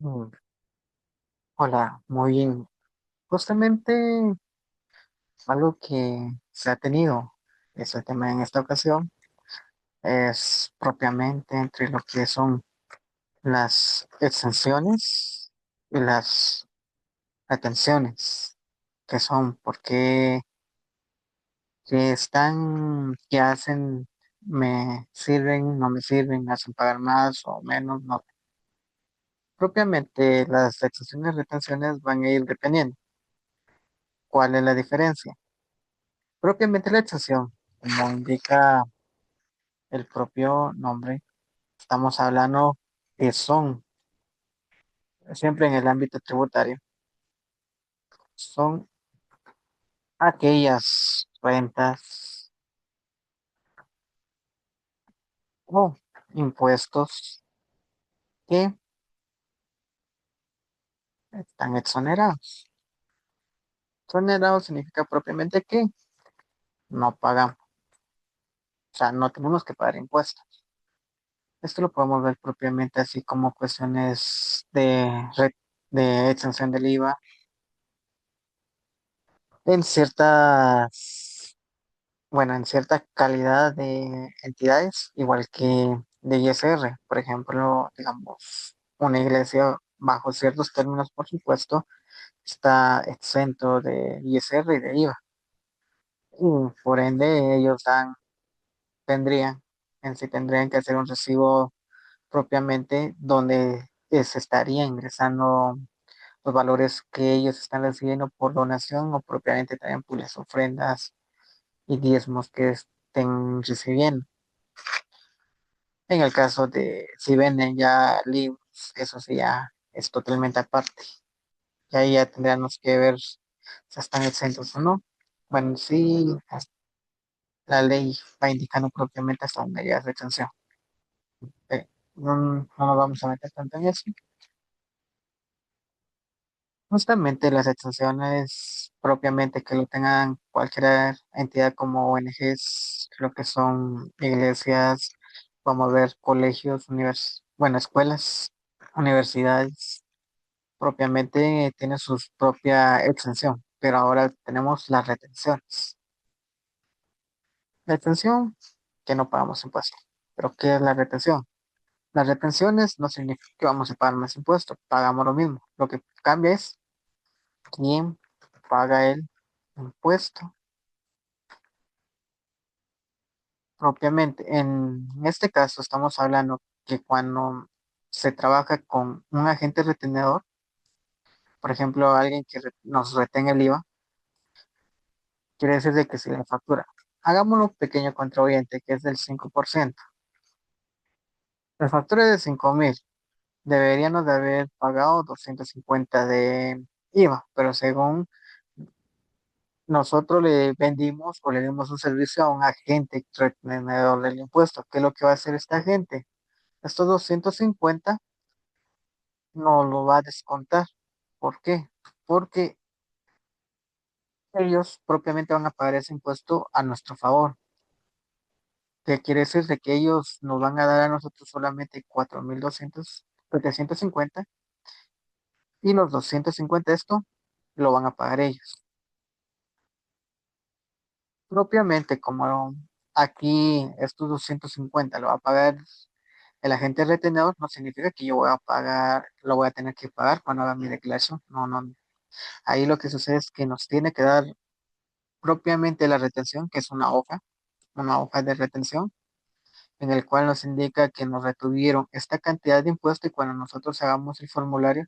Mm, Hola, muy bien. Justamente algo que se ha tenido, ese tema en esta ocasión, es propiamente entre lo que son las exenciones y las retenciones, que son porque que están, que hacen, me sirven, no me sirven, me hacen pagar más o menos, no. Propiamente las exenciones y retenciones van a ir dependiendo. ¿Cuál es la diferencia? Propiamente la exención, como indica el propio nombre, estamos hablando que son, siempre en el ámbito tributario, son aquellas rentas o impuestos que están exonerados. Exonerados significa propiamente que no pagamos, o sea, no tenemos que pagar impuestos. Esto lo podemos ver propiamente así como cuestiones de exención del IVA en ciertas en cierta calidad de entidades, igual que de ISR. Por ejemplo, digamos, una iglesia bajo ciertos términos, por supuesto, está exento de ISR y de IVA. Y por ende, tendrían, en sí tendrían que hacer un recibo propiamente donde se estaría ingresando los valores que ellos están recibiendo por donación o propiamente también por las ofrendas y diezmos que estén recibiendo. En el caso de si venden ya libros, eso sí ya es totalmente aparte. Y ahí ya tendríamos que ver si están exentos o no. Bueno, sí, la ley va indicando propiamente hasta dónde llega esa exención. No nos vamos a meter tanto en eso. Justamente las exenciones propiamente que lo tengan cualquier entidad como ONGs, lo que son iglesias, vamos a ver colegios, escuelas, universidades propiamente tiene su propia exención, pero ahora tenemos las retenciones. La retención, que no pagamos impuestos. ¿Pero qué es la retención? Las retenciones no significa que vamos a pagar más impuestos, pagamos lo mismo. Lo que cambia es quién paga el impuesto propiamente. En este caso estamos hablando que cuando se trabaja con un agente retenedor, por ejemplo, alguien que nos retiene el IVA, quiere decir de que si la factura, hagámoslo un pequeño contribuyente que es del 5%. La factura es de 5.000. Deberíamos de haber pagado 250 de IVA, pero según nosotros le vendimos o le dimos un servicio a un agente retenedor del impuesto. ¿Qué es lo que va a hacer este agente? Estos 250 no lo va a descontar. ¿Por qué? Porque ellos propiamente van a pagar ese impuesto a nuestro favor. ¿Qué quiere decir? De que ellos nos van a dar a nosotros solamente 4.750 y los 250 esto lo van a pagar ellos. Propiamente, como aquí estos 250 lo va a pagar el agente retenedor, no significa que yo voy a pagar, lo voy a tener que pagar cuando haga mi declaración. No, no. Ahí lo que sucede es que nos tiene que dar propiamente la retención, que es una hoja de retención, en el cual nos indica que nos retuvieron esta cantidad de impuesto y cuando nosotros hagamos el formulario,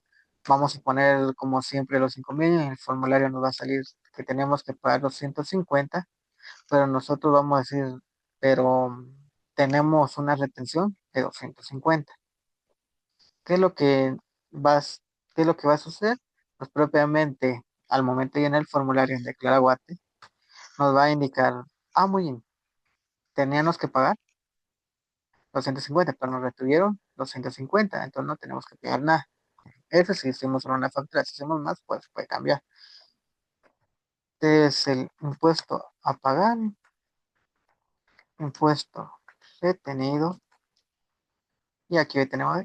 vamos a poner como siempre los 5.000, en el formulario nos va a salir que tenemos que pagar los 150, pero nosotros vamos a decir, pero tenemos una retención de 250. ¿Qué es lo que va, a s- qué es lo que va a suceder? Pues propiamente al momento de llenar el formulario en Declara Guate, nos va a indicar, muy bien, teníamos que pagar 250, pero nos retuvieron 250, entonces no tenemos que pagar nada. Eso si hicimos solo una factura, si hicimos más, pues puede cambiar. Este es el impuesto a pagar, impuesto retenido, y aquí tenemos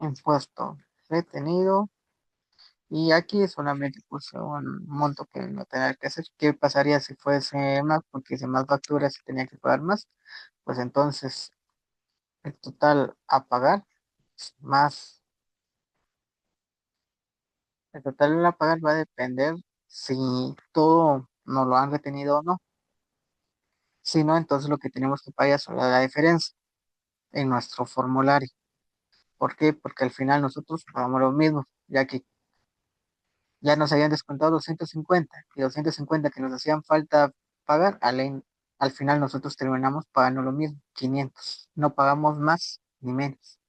impuesto. retenido. Y aquí solamente puse un monto que no tenía que hacer. ¿Qué pasaría si fuese más? Porque si más facturas y tenía que pagar más, pues entonces el total a pagar es más. El total a pagar va a depender si todo nos lo han retenido o no. Si no, entonces lo que tenemos que pagar es solo la diferencia en nuestro formulario. ¿Por qué? Porque al final nosotros pagamos lo mismo, ya que ya nos habían descontado 250 y 250 que nos hacían falta pagar, al final nosotros terminamos pagando lo mismo, 500. No pagamos más ni menos.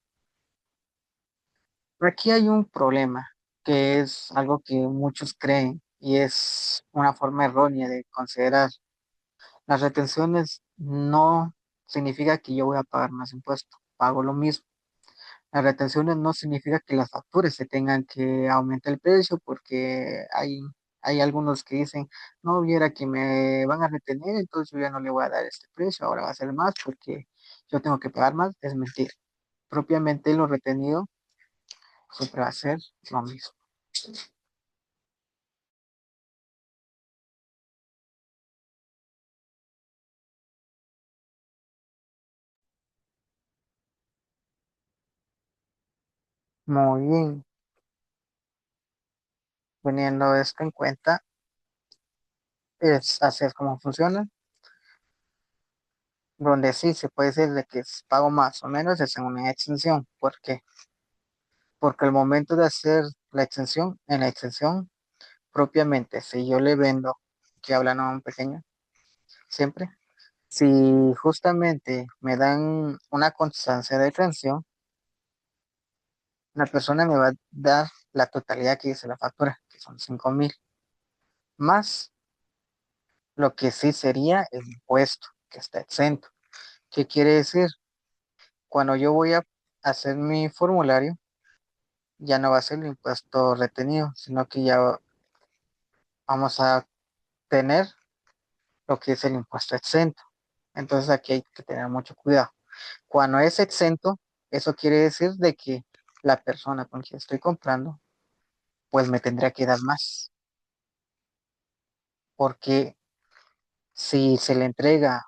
Pero aquí hay un problema, que es algo que muchos creen y es una forma errónea de considerar. Las retenciones no significa que yo voy a pagar más impuestos, pago lo mismo. Las retenciones no significa que las facturas se tengan que aumentar el precio porque hay algunos que dicen, no viera que me van a retener, entonces yo ya no le voy a dar este precio, ahora va a ser más porque yo tengo que pagar más. Es mentira. Propiamente lo retenido siempre va a ser lo mismo. Muy bien. Teniendo esto en cuenta, es así es como funciona. Donde sí se puede decir de que pago más o menos es en una exención. ¿Por qué? Porque al momento de hacer la exención, en la exención propiamente, si yo le vendo, que hablan a un pequeño, siempre, si justamente me dan una constancia de exención, la persona me va a dar la totalidad que dice la factura, que son 5.000, más lo que sí sería el impuesto, que está exento. ¿Qué quiere decir? Cuando yo voy a hacer mi formulario, ya no va a ser el impuesto retenido, sino que ya vamos a tener lo que es el impuesto exento. Entonces aquí hay que tener mucho cuidado. Cuando es exento, eso quiere decir de que la persona con quien estoy comprando, pues me tendría que dar más, porque si se le entrega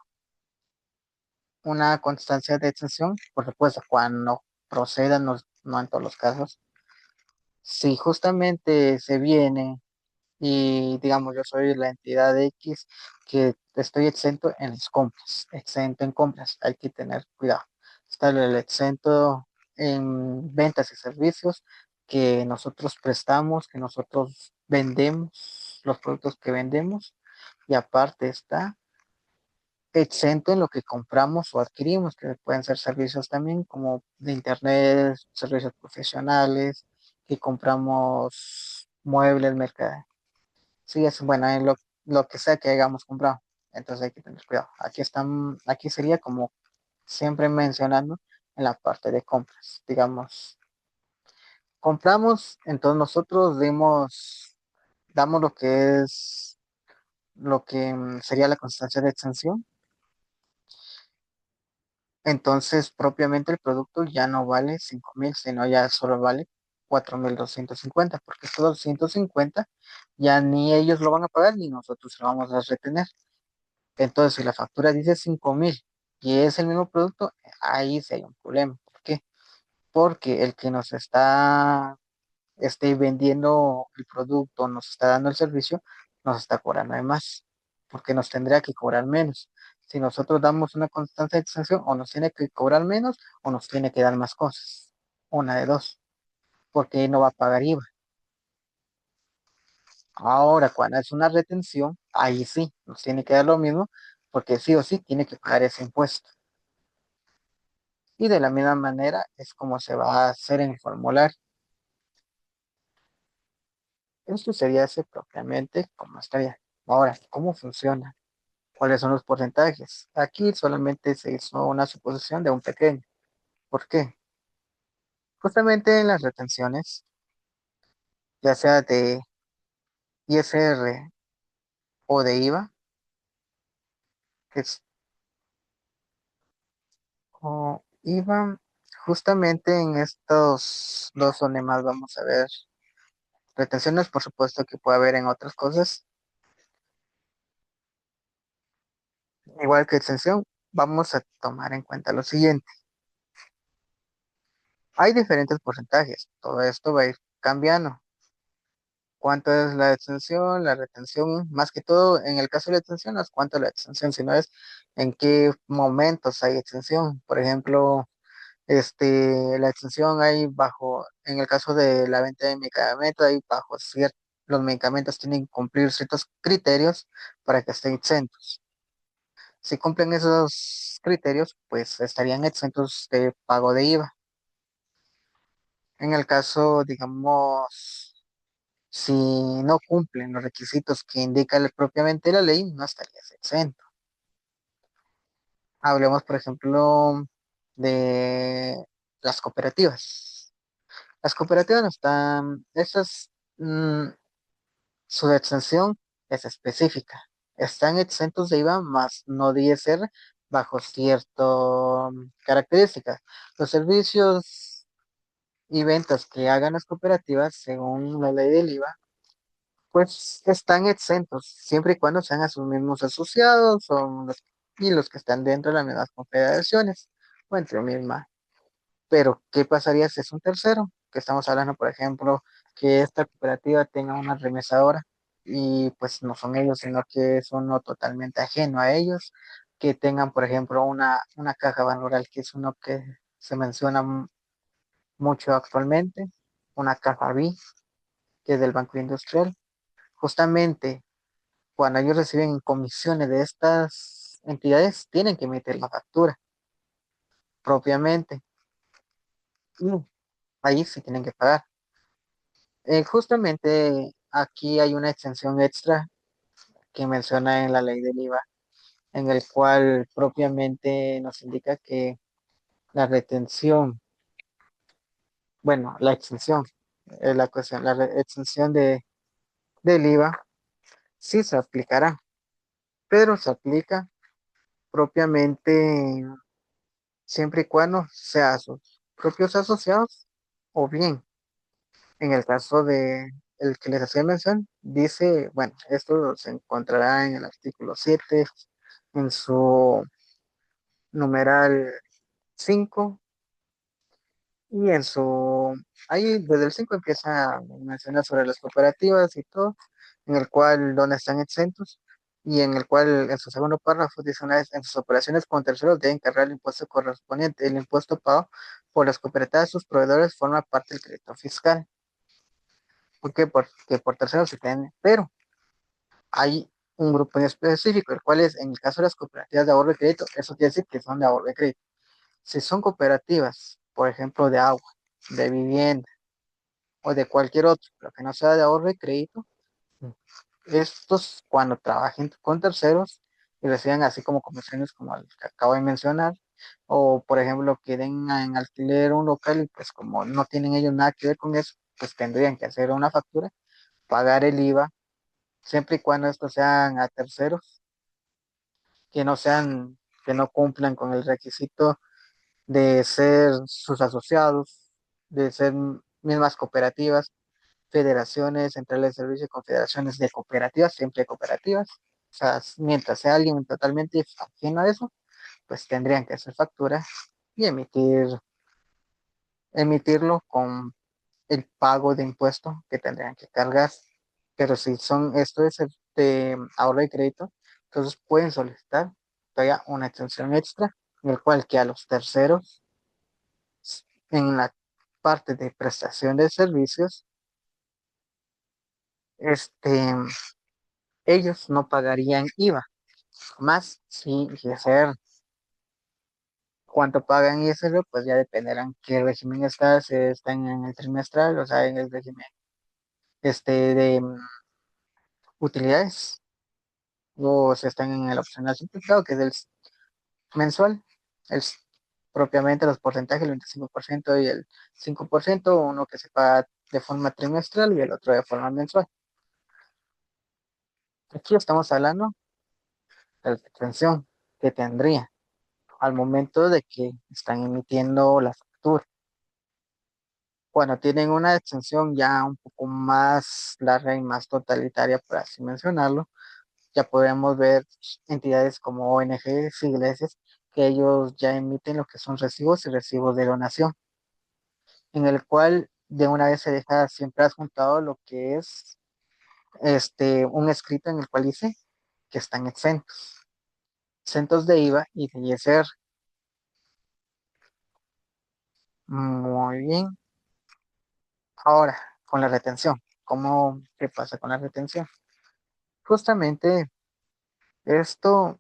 una constancia de exención, por supuesto, cuando proceda, no, no en todos los casos, si justamente se viene y digamos yo soy la entidad X que estoy exento en las compras, exento en compras, hay que tener cuidado. Está el exento en ventas y servicios que nosotros prestamos, que nosotros vendemos, los productos que vendemos, y aparte está exento en lo que compramos o adquirimos, que pueden ser servicios también como de internet, servicios profesionales, que compramos muebles, mercadería. Sí, es bueno, en lo que sea que hayamos comprado. Entonces hay que tener cuidado. Aquí sería como siempre mencionando en la parte de compras. Digamos, compramos, entonces nosotros damos lo que es lo que sería la constancia de exención. Entonces, propiamente el producto ya no vale 5.000, sino ya solo vale 4.250, porque estos 250 ya ni ellos lo van a pagar ni nosotros lo vamos a retener. Entonces, si la factura dice 5.000 y es el mismo producto, ahí sí hay un problema. ¿Por qué? Porque el que nos esté vendiendo el producto, nos está dando el servicio, nos está cobrando de más, porque nos tendría que cobrar menos. Si nosotros damos una constante de extensión, o nos tiene que cobrar menos, o nos tiene que dar más cosas. Una de dos, porque no va a pagar IVA. Ahora, cuando es una retención, ahí sí, nos tiene que dar lo mismo, porque sí o sí tiene que pagar ese impuesto. Y de la misma manera es como se va a hacer en el formulario. Esto sería ese propiamente como estaría. Ahora, ¿cómo funciona? ¿Cuáles son los porcentajes? Aquí solamente se hizo una suposición de un pequeño. ¿Por qué? Justamente en las retenciones, ya sea de ISR o de IVA, que es o IVA, Justamente en estos dos fonemas vamos a ver retenciones, por supuesto que puede haber en otras cosas, igual que extensión, vamos a tomar en cuenta lo siguiente. Hay diferentes porcentajes, todo esto va a ir cambiando. ¿Cuánto es la extensión, la retención? Más que todo, en el caso de la extensión, no es cuánto es la extensión, sino es en qué momentos hay extensión. Por ejemplo, la extensión hay bajo, en el caso de la venta de medicamentos, hay bajo ciertos, los medicamentos tienen que cumplir ciertos criterios para que estén exentos. Si cumplen esos criterios, pues estarían exentos de pago de IVA. En el caso, digamos, si no cumplen los requisitos que indica propiamente la ley, no estarías exento. Hablemos, por ejemplo, de las cooperativas. Las cooperativas no están, esas, su exención es específica. Están exentos de IVA, más no de ISR bajo ciertas características. Los servicios y ventas que hagan las cooperativas, según la ley del IVA, pues están exentos, siempre y cuando sean a sus mismos asociados y los que están dentro de las mismas confederaciones o entre misma. Pero, ¿qué pasaría si es un tercero? Que estamos hablando, por ejemplo, que esta cooperativa tenga una remesadora y pues no son ellos, sino que es uno totalmente ajeno a ellos, que tengan, por ejemplo, una caja banrural, que es uno que se menciona mucho actualmente, una caja B, que es del Banco Industrial. Justamente cuando ellos reciben comisiones de estas entidades, tienen que emitir la factura propiamente y ahí sí tienen que pagar. Justamente aquí hay una extensión extra que menciona en la ley del IVA, en el cual propiamente nos indica que la retención, bueno, la extensión, la cuestión, extensión del IVA sí se aplicará, pero se aplica propiamente siempre y cuando sea a sus propios asociados o bien, en el caso de el que les hacía mención, dice, bueno, esto se encontrará en el artículo 7 en su numeral 5 y en su, ahí desde el 5 empieza a mencionar sobre las cooperativas y todo, en el cual donde están exentos y en el cual en su segundo párrafo dice una vez, en sus operaciones con terceros deben cargar el impuesto correspondiente. El impuesto pago por las cooperativas de sus proveedores forma parte del crédito fiscal. ¿Por qué? Porque por terceros se tienen, pero hay un grupo en específico, el cual es, en el caso de las cooperativas de ahorro y crédito, eso quiere decir que son de ahorro y crédito. Si son cooperativas, por ejemplo, de agua, de vivienda o de cualquier otro, pero que no sea de ahorro y crédito, estos cuando trabajen con terceros y reciban así como comisiones como el que acabo de mencionar, o por ejemplo que den en alquiler un local y pues como no tienen ellos nada que ver con eso, pues tendrían que hacer una factura, pagar el IVA, siempre y cuando estos sean a terceros, que no sean, que no cumplan con el requisito de ser sus asociados, de ser mismas cooperativas, federaciones, centrales de servicio y confederaciones de cooperativas, siempre cooperativas. O sea, mientras sea alguien totalmente ajeno a eso, pues tendrían que hacer factura y emitirlo con el pago de impuesto que tendrían que cargar. Pero si son, esto es de ahorro de crédito, entonces pueden solicitar todavía una extensión extra, en el cual que a los terceros, en la parte de prestación de servicios, este, ellos no pagarían IVA, más si ISR. ¿Cuánto pagan ISR? Pues ya dependerán qué régimen está, si están en el trimestral, o sea, en el régimen de utilidades, o si están en el opcional simplificado, que es el mensual, el, propiamente los porcentajes, el 25% y el 5%, uno que se paga de forma trimestral y el otro de forma mensual. Aquí estamos hablando de la extensión que tendría al momento de que están emitiendo la factura. factura. Bueno, tienen una extensión ya un poco más larga y más totalitaria, por así mencionarlo. Ya podemos ver entidades como ONGs, iglesias, que ellos ya emiten lo que son recibos y recibos de donación, en el cual de una vez se deja siempre adjuntado lo que es un escrito en el cual dice que están exentos de IVA y de ISR. Muy bien. Ahora, con la retención. ¿Qué pasa con la retención? Justamente esto,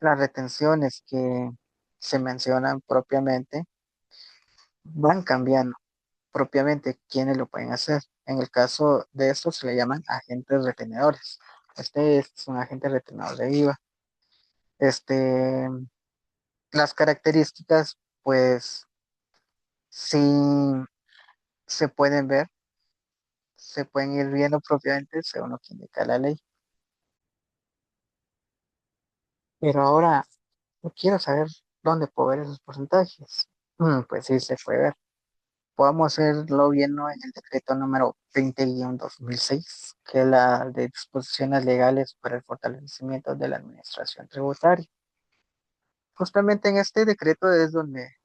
las retenciones que se mencionan propiamente van cambiando propiamente quiénes lo pueden hacer. En el caso de esto se le llaman agentes retenedores. Este es un agente retenedor de IVA. Este, las características, pues sí se pueden ver, se pueden ir viendo propiamente según lo que indica la ley. Pero ahora yo quiero saber dónde puedo ver esos porcentajes. Pues sí, se puede ver. Podemos hacerlo viendo en el decreto número 20-2006, que es la de disposiciones legales para el fortalecimiento de la administración tributaria. Justamente en este decreto es donde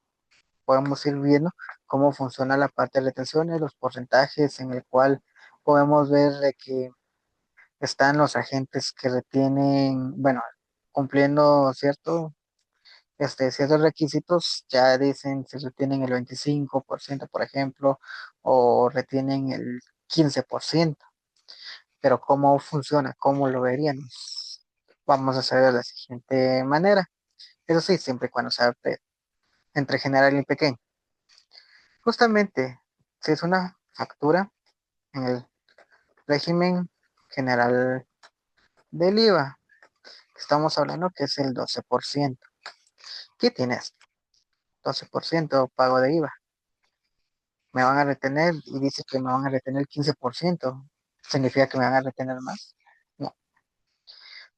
podemos ir viendo cómo funciona la parte de retenciones, los porcentajes en el cual podemos ver de que están los agentes que retienen, bueno, cumpliendo ciertos requisitos, ya dicen si retienen el 25%, por ejemplo, o retienen el 15%. Pero ¿cómo funciona? ¿Cómo lo veríamos? Vamos a hacer de la siguiente manera. Eso sí, siempre y cuando sea entre general y pequeño. Justamente, si es una factura en el régimen general del IVA, estamos hablando que es el 12%. ¿Qué tienes? 12% pago de IVA. Me van a retener y dice que me van a retener el 15%. ¿Significa que me van a retener más? No.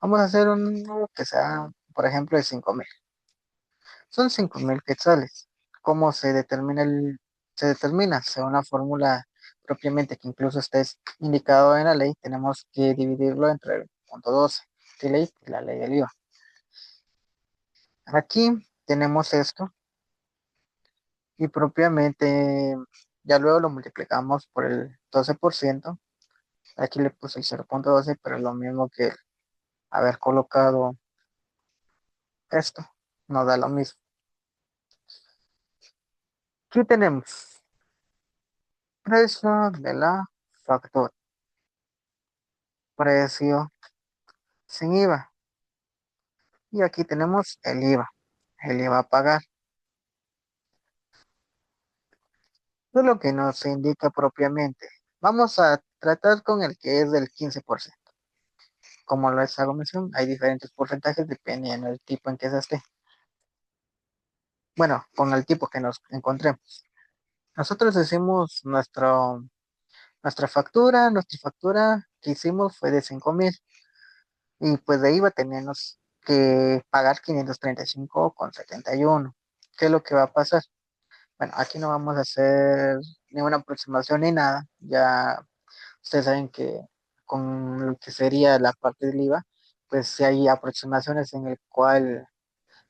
Vamos a hacer uno que sea, por ejemplo, de 5,000. Son 5,000 quetzales. ¿Cómo se determina? Según una fórmula propiamente que incluso está indicado en la ley, tenemos que dividirlo entre el punto 12 de ley y la ley del IVA. Aquí tenemos esto y propiamente ya luego lo multiplicamos por el 12%. Aquí le puse el 0,12, pero es lo mismo que haber colocado esto. Nos da lo mismo. Aquí tenemos precio de la factura, precio sin IVA. Y aquí tenemos el IVA a pagar. Eso es lo que nos indica propiamente. Vamos a tratar con el que es del 15%. Como les hago mención, hay diferentes porcentajes dependiendo del tipo en que se esté. Bueno, con el tipo que nos encontremos. Nosotros hicimos nuestra factura que hicimos fue de 5,000 y pues de IVA tenemos que pagar 535,71. ¿Qué es lo que va a pasar? Bueno, aquí no vamos a hacer ninguna aproximación ni nada. Ya ustedes saben que con lo que sería la parte del IVA, pues si hay aproximaciones en el cual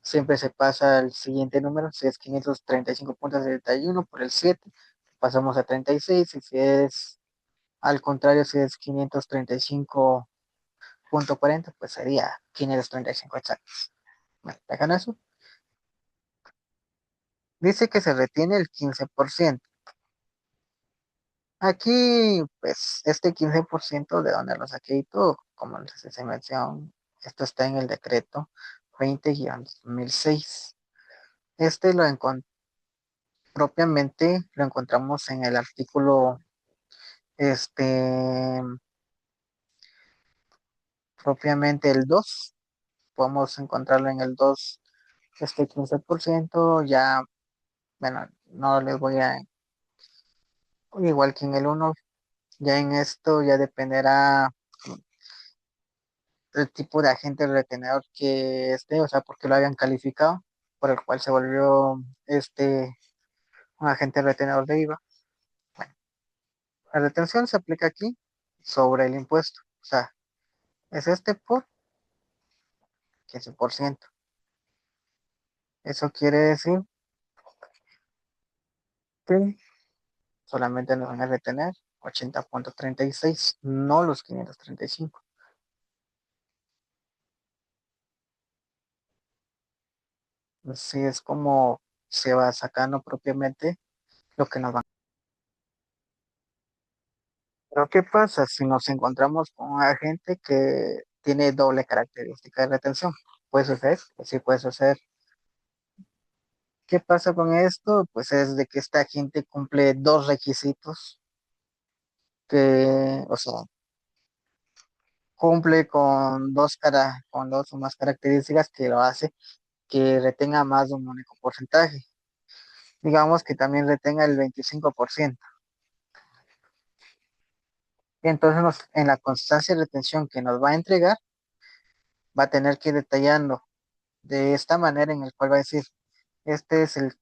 siempre se pasa el siguiente número, si es 535,71 por el 7 pasamos a 36 y si es al contrario, si es 535,40 pues sería 535 exactos. Bueno, ¿dejan eso? Dice que se retiene el 15%. Aquí, pues, este 15% de donde lo saqué y todo, como les hice mención, esto está en el decreto 20-2006. Este propiamente lo encontramos en el artículo, este, propiamente el 2. Podemos encontrarlo en el 2, este 15%. Ya, bueno, no les voy a, igual que en el uno, ya en esto ya dependerá el tipo de agente retenedor que esté, o sea, porque lo hayan calificado, por el cual se volvió este. un agente retenedor de IVA. Bueno, la retención se aplica aquí sobre el impuesto. O sea, es este por 15%. Eso quiere decir que solamente nos van a retener 80,36, no los 535. Así es como se va sacando propiamente lo que nos van. Pero ¿qué pasa si nos encontramos con un agente que tiene doble característica de retención? ¿Puede suceder? Pues sí, puede suceder. ¿Qué pasa con esto? Pues es de que esta agente cumple dos requisitos que, o sea, cumple con dos o más características que lo hace que retenga más de un único porcentaje. Digamos que también retenga el 25%. Y entonces en la constancia de retención que nos va a entregar, va a tener que ir detallando de esta manera en el cual va a decir, este es el,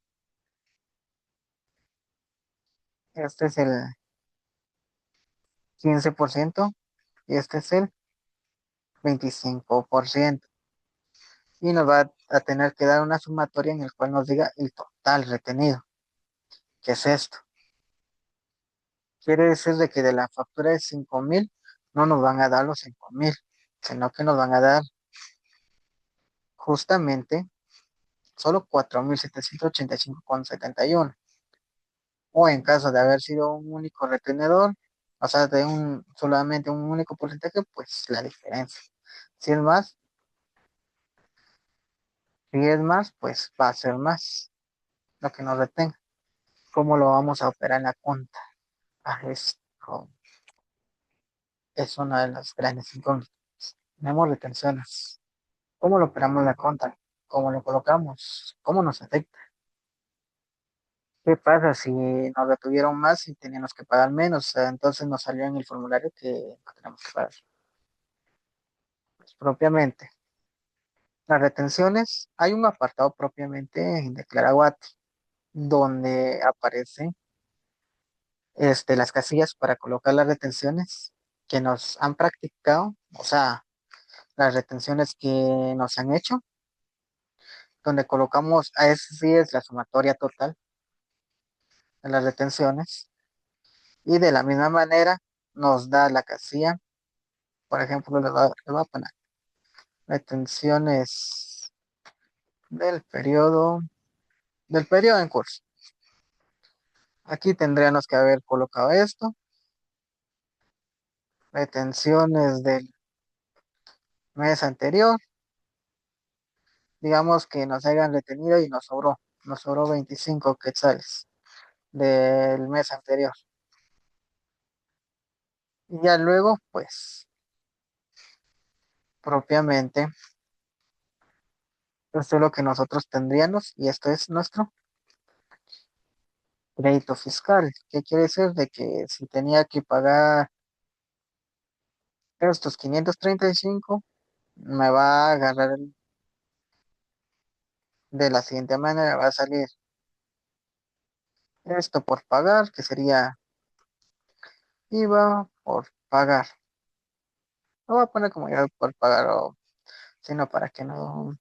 este es el 15% y este es el 25%. Y nos va a tener que dar una sumatoria en el cual nos diga el total retenido. ¿Qué es esto? Quiere decir de que de la factura de 5,000 no nos van a dar los 5,000, sino que nos van a dar justamente solo 4,785,71. O en caso de haber sido un único retenedor, o sea, de solamente un único porcentaje, pues la diferencia. Si es más, si es más, pues va a ser más lo que nos retenga. ¿Cómo lo vamos a operar en la cuenta? Esto es una de las grandes incógnitas. Tenemos retenciones. ¿Cómo lo operamos en la cuenta? ¿Cómo lo colocamos? ¿Cómo nos afecta? ¿Qué pasa si nos retuvieron más y teníamos que pagar menos? O sea, entonces nos salió en el formulario que no tenemos que pagar. Pues, propiamente. Las retenciones, hay un apartado propiamente en Declara Guate, donde aparece las casillas para colocar las retenciones que nos han practicado, o sea, las retenciones que nos han hecho, donde colocamos, a ese sí es la sumatoria total de las retenciones, y de la misma manera nos da la casilla, por ejemplo, le voy a poner retenciones del del periodo en curso. Aquí tendríamos que haber colocado esto, retenciones del mes anterior, digamos que nos hayan retenido y nos sobró 25 quetzales del mes anterior. Y ya luego, pues, propiamente, esto es lo que nosotros tendríamos y esto es nuestro crédito fiscal. ¿Qué quiere decir? De que si tenía que pagar estos 535, me va a agarrar de la siguiente manera, va a salir esto por pagar, que sería IVA por pagar. Lo voy a poner como IVA por pagar, o sino para que no,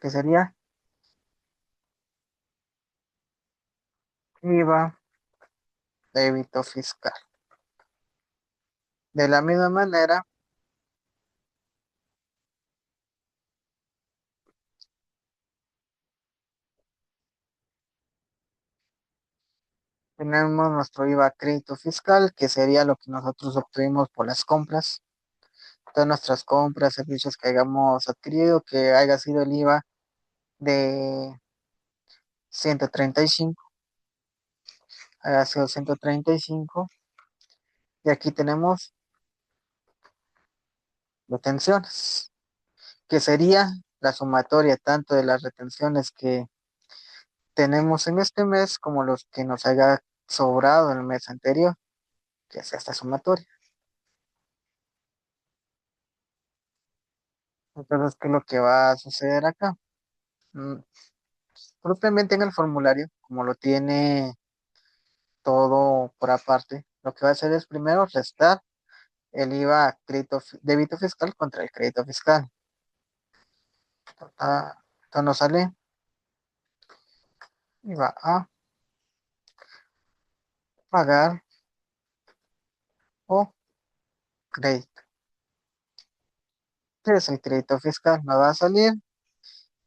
que sería IVA débito fiscal. De la misma manera, tenemos nuestro IVA crédito fiscal, que sería lo que nosotros obtuvimos por las compras, todas nuestras compras, servicios que hayamos adquirido, que haya sido el IVA de 135, haya sido 135, y aquí tenemos retenciones, que sería la sumatoria tanto de las retenciones que tenemos en este mes como los que nos haya sobrado en el mes anterior, que es esta sumatoria. Entonces, ¿qué es lo que va a suceder acá? Mm, Propiamente en el formulario, como lo tiene todo por aparte, lo que va a hacer es primero restar el IVA débito fiscal contra el crédito fiscal. Esto nos sale y va a pagar o crédito. ¿Qué es el crédito fiscal? Nos va a salir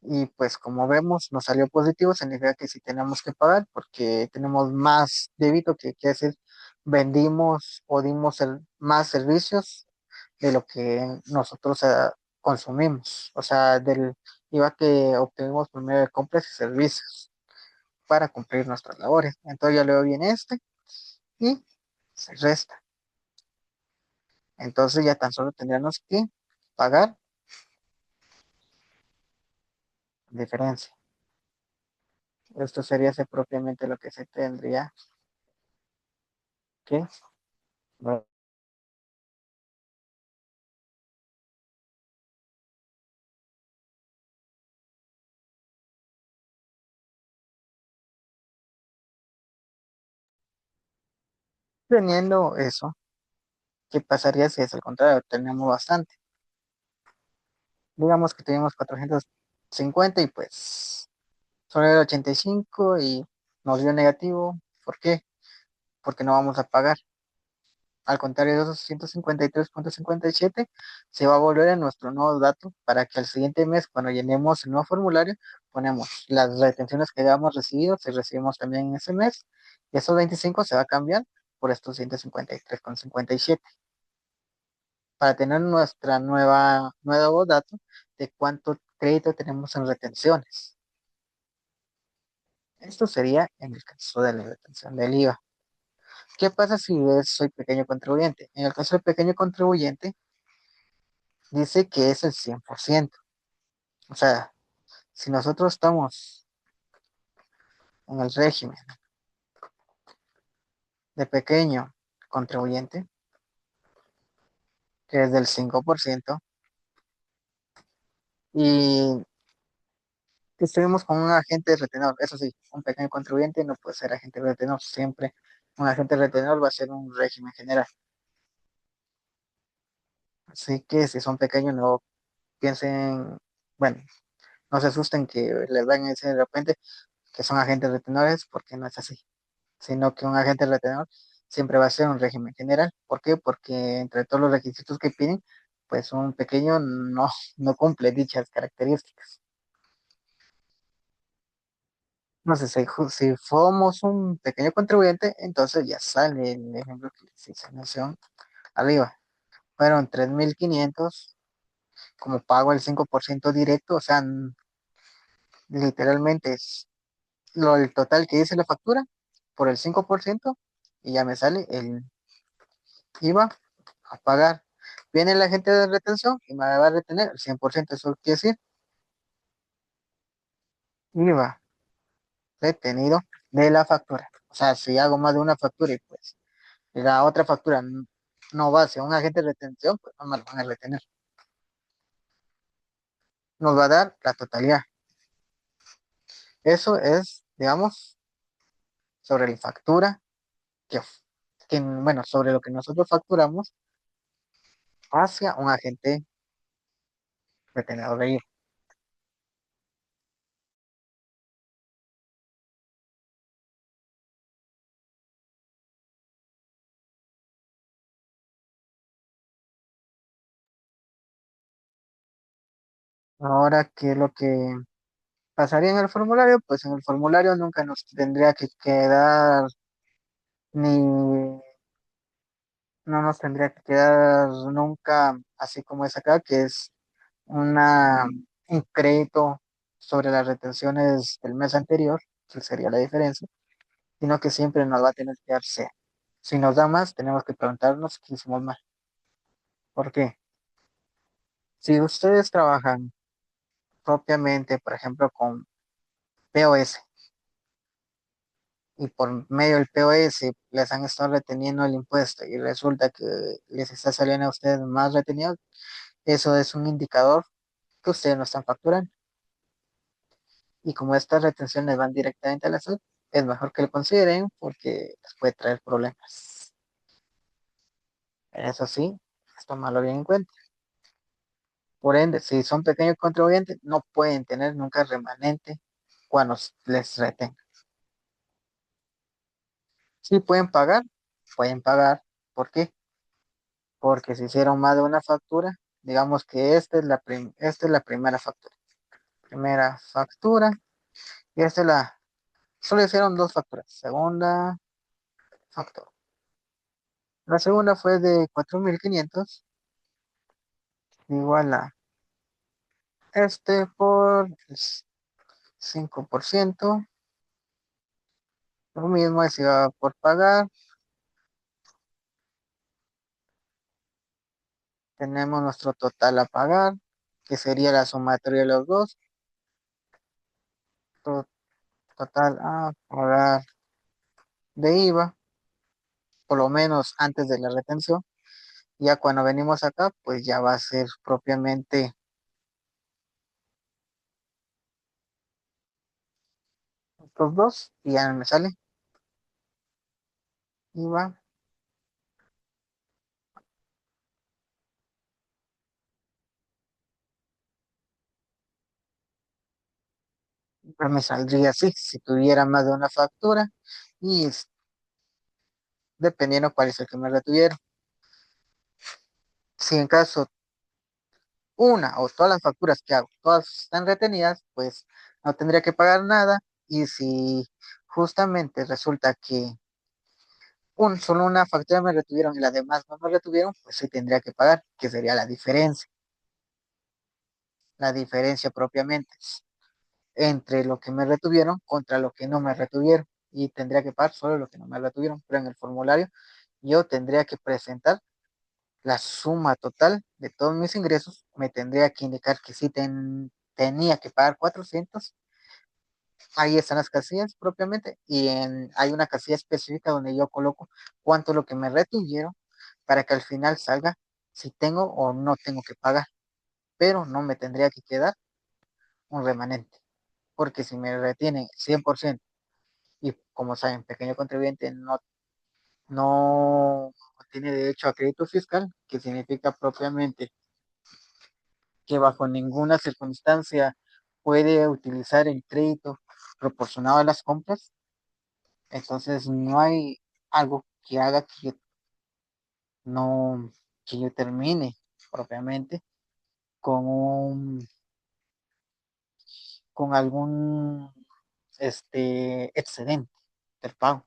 y pues como vemos nos salió positivo, significa que sí tenemos que pagar porque tenemos más débito, que quiere decir vendimos o dimos más servicios de lo que nosotros consumimos, o sea, del IVA que obtenemos por medio de compras y servicios para cumplir nuestras labores. Entonces ya luego viene este y se resta. Entonces ya tan solo tendríamos que pagar diferencia. Esto sería propiamente lo que se tendría que, bueno, teniendo eso, ¿qué pasaría si es al contrario? Tenemos bastante. Digamos que tuvimos 450 y pues solo era 85 y nos dio negativo. ¿Por qué? Porque no vamos a pagar. Al contrario de esos 153,57 se va a volver a nuestro nuevo dato para que al siguiente mes, cuando llenemos el nuevo formulario, ponemos las retenciones que hayamos recibido, si recibimos también en ese mes, y esos 25 se va a cambiar por estos 153,57 para tener nuestra nuevo dato de cuánto crédito tenemos en retenciones. Esto sería en el caso de la retención del IVA. ¿Qué pasa si soy pequeño contribuyente? En el caso del pequeño contribuyente, dice que es el 100%. O sea, si nosotros estamos en el régimen de pequeño contribuyente, que es del 5%, y que estuvimos con un agente retenor, eso sí, un pequeño contribuyente no puede ser agente retenor, siempre un agente retenor va a ser un régimen general. Así que si son pequeños, no piensen, bueno, no se asusten que les van a decir de repente que son agentes retenores, porque no es así, sino que un agente retenor siempre va a ser un régimen general. ¿Por qué? Porque entre todos los requisitos que piden, pues un pequeño no cumple dichas características. No sé, si somos un pequeño contribuyente, entonces ya sale el ejemplo que les hice mención arriba. Fueron 3.500 como pago el 5% directo, o sea, literalmente es el total que dice la factura por el 5% y ya me sale el IVA a pagar. Viene la gente de retención y me va a retener el 100%. Eso quiere decir IVA retenido de la factura. O sea, si hago más de una factura y pues la otra factura no va hacia un agente de retención, pues no me lo van a retener. Nos va a dar la totalidad. Eso es, digamos, sobre la factura que, bueno, sobre lo que nosotros facturamos hacia un agente retenedor de IVA. Ahora, ¿qué es lo que pasaría en el formulario? Pues en el formulario nunca nos tendría que quedar ni, no nos tendría que quedar nunca así como es acá, que es una, un crédito sobre las retenciones del mes anterior, que sería la diferencia, sino que siempre nos va a tener que dar cero. Si nos da más, tenemos que preguntarnos qué hicimos mal. ¿Por qué? Si ustedes trabajan propiamente, por ejemplo, con POS, y por medio del POS les han estado reteniendo el impuesto y resulta que les está saliendo a ustedes más retenido, eso es un indicador que ustedes no están facturando. Y como estas retenciones van directamente a la salud, es mejor que lo consideren porque les puede traer problemas. Eso sí, es tomarlo bien en cuenta. Por ende, si son pequeños contribuyentes, no pueden tener nunca remanente cuando les reten. Sí pueden pagar. ¿Por qué? Porque se hicieron más de una factura. Digamos que esta es la primera factura. Primera factura. Y esta es la... Solo hicieron dos facturas. Segunda factura. La segunda fue de 4.500 igual a por el 5%. Lo mismo es iba por pagar. Tenemos nuestro total a pagar, que sería la sumatoria de los dos. to- Total a pagar de IVA, por lo menos antes de la retención. Ya cuando venimos acá, pues ya va a ser propiamente estos dos y ya me sale IVA. Pues me saldría así si tuviera más de una factura y dependiendo cuál es el que me retuvieron. Si en caso una o todas las facturas que hago, todas están retenidas, pues no tendría que pagar nada. Y si justamente resulta que solo una factura me retuvieron y las demás no me retuvieron, pues sí tendría que pagar, que sería la diferencia propiamente entre lo que me retuvieron contra lo que no me retuvieron. Y tendría que pagar solo lo que no me retuvieron, pero en el formulario yo tendría que presentar la suma total de todos mis ingresos, me tendría que indicar que sí tenía que pagar 400. Ahí están las casillas propiamente y hay una casilla específica donde yo coloco cuánto es lo que me retuvieron para que al final salga si tengo o no tengo que pagar, pero no me tendría que quedar un remanente, porque si me retienen 100% y como saben, pequeño contribuyente no tiene derecho a crédito fiscal, que significa propiamente que bajo ninguna circunstancia puede utilizar el crédito proporcionado a las compras. Entonces no hay algo que haga no, que yo termine propiamente con con algún excedente del pago.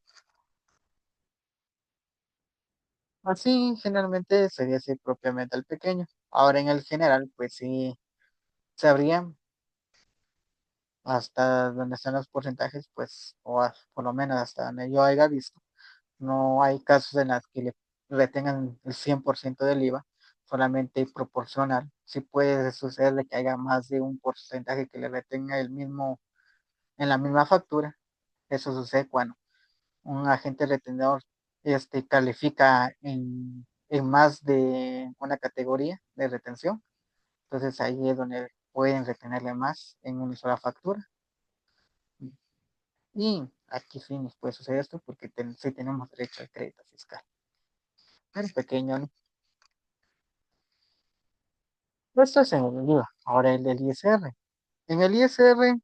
Así generalmente sería así propiamente al pequeño. Ahora en el general, pues sí sabría hasta donde están los porcentajes, pues, por lo menos hasta donde yo haya visto. No hay casos en los que le retengan el 100% del IVA, solamente proporcional. Sí puede suceder de que haya más de un porcentaje que le retenga el mismo en la misma factura. Eso sucede cuando un agente retenedor califica en más de una categoría de retención. Entonces ahí es donde pueden retenerle más en una sola factura. Y aquí sí nos puede suceder esto porque sí tenemos derecho al crédito fiscal. Pero pequeño, ¿no? Esto es en el IVA. Ahora el del ISR. En el ISR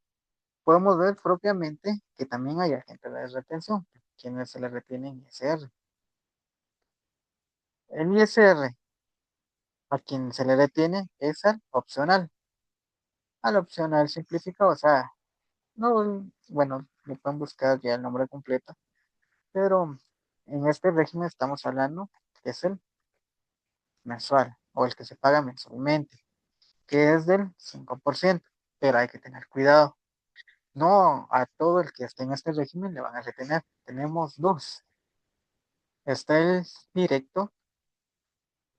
podemos ver propiamente que también hay agentes de retención, quienes se le retienen ISR. El ISR a quien se le retiene es al opcional. Al opcional simplificado, o sea, no, bueno, le pueden buscar ya el nombre completo, pero en este régimen estamos hablando que es el mensual o el que se paga mensualmente, que es del 5%, pero hay que tener cuidado. No a todo el que esté en este régimen le van a retener. Tenemos dos. Está el directo,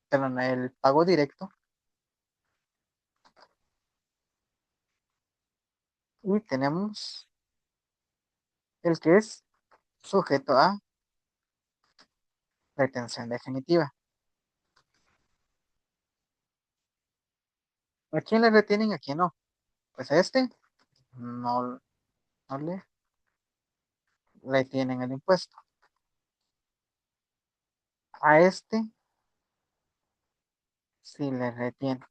perdón, el pago directo y tenemos el que es sujeto a retención definitiva. ¿A quién le retienen? ¿A quién no? Pues a este no, no le retienen el impuesto. A este sí le retienen.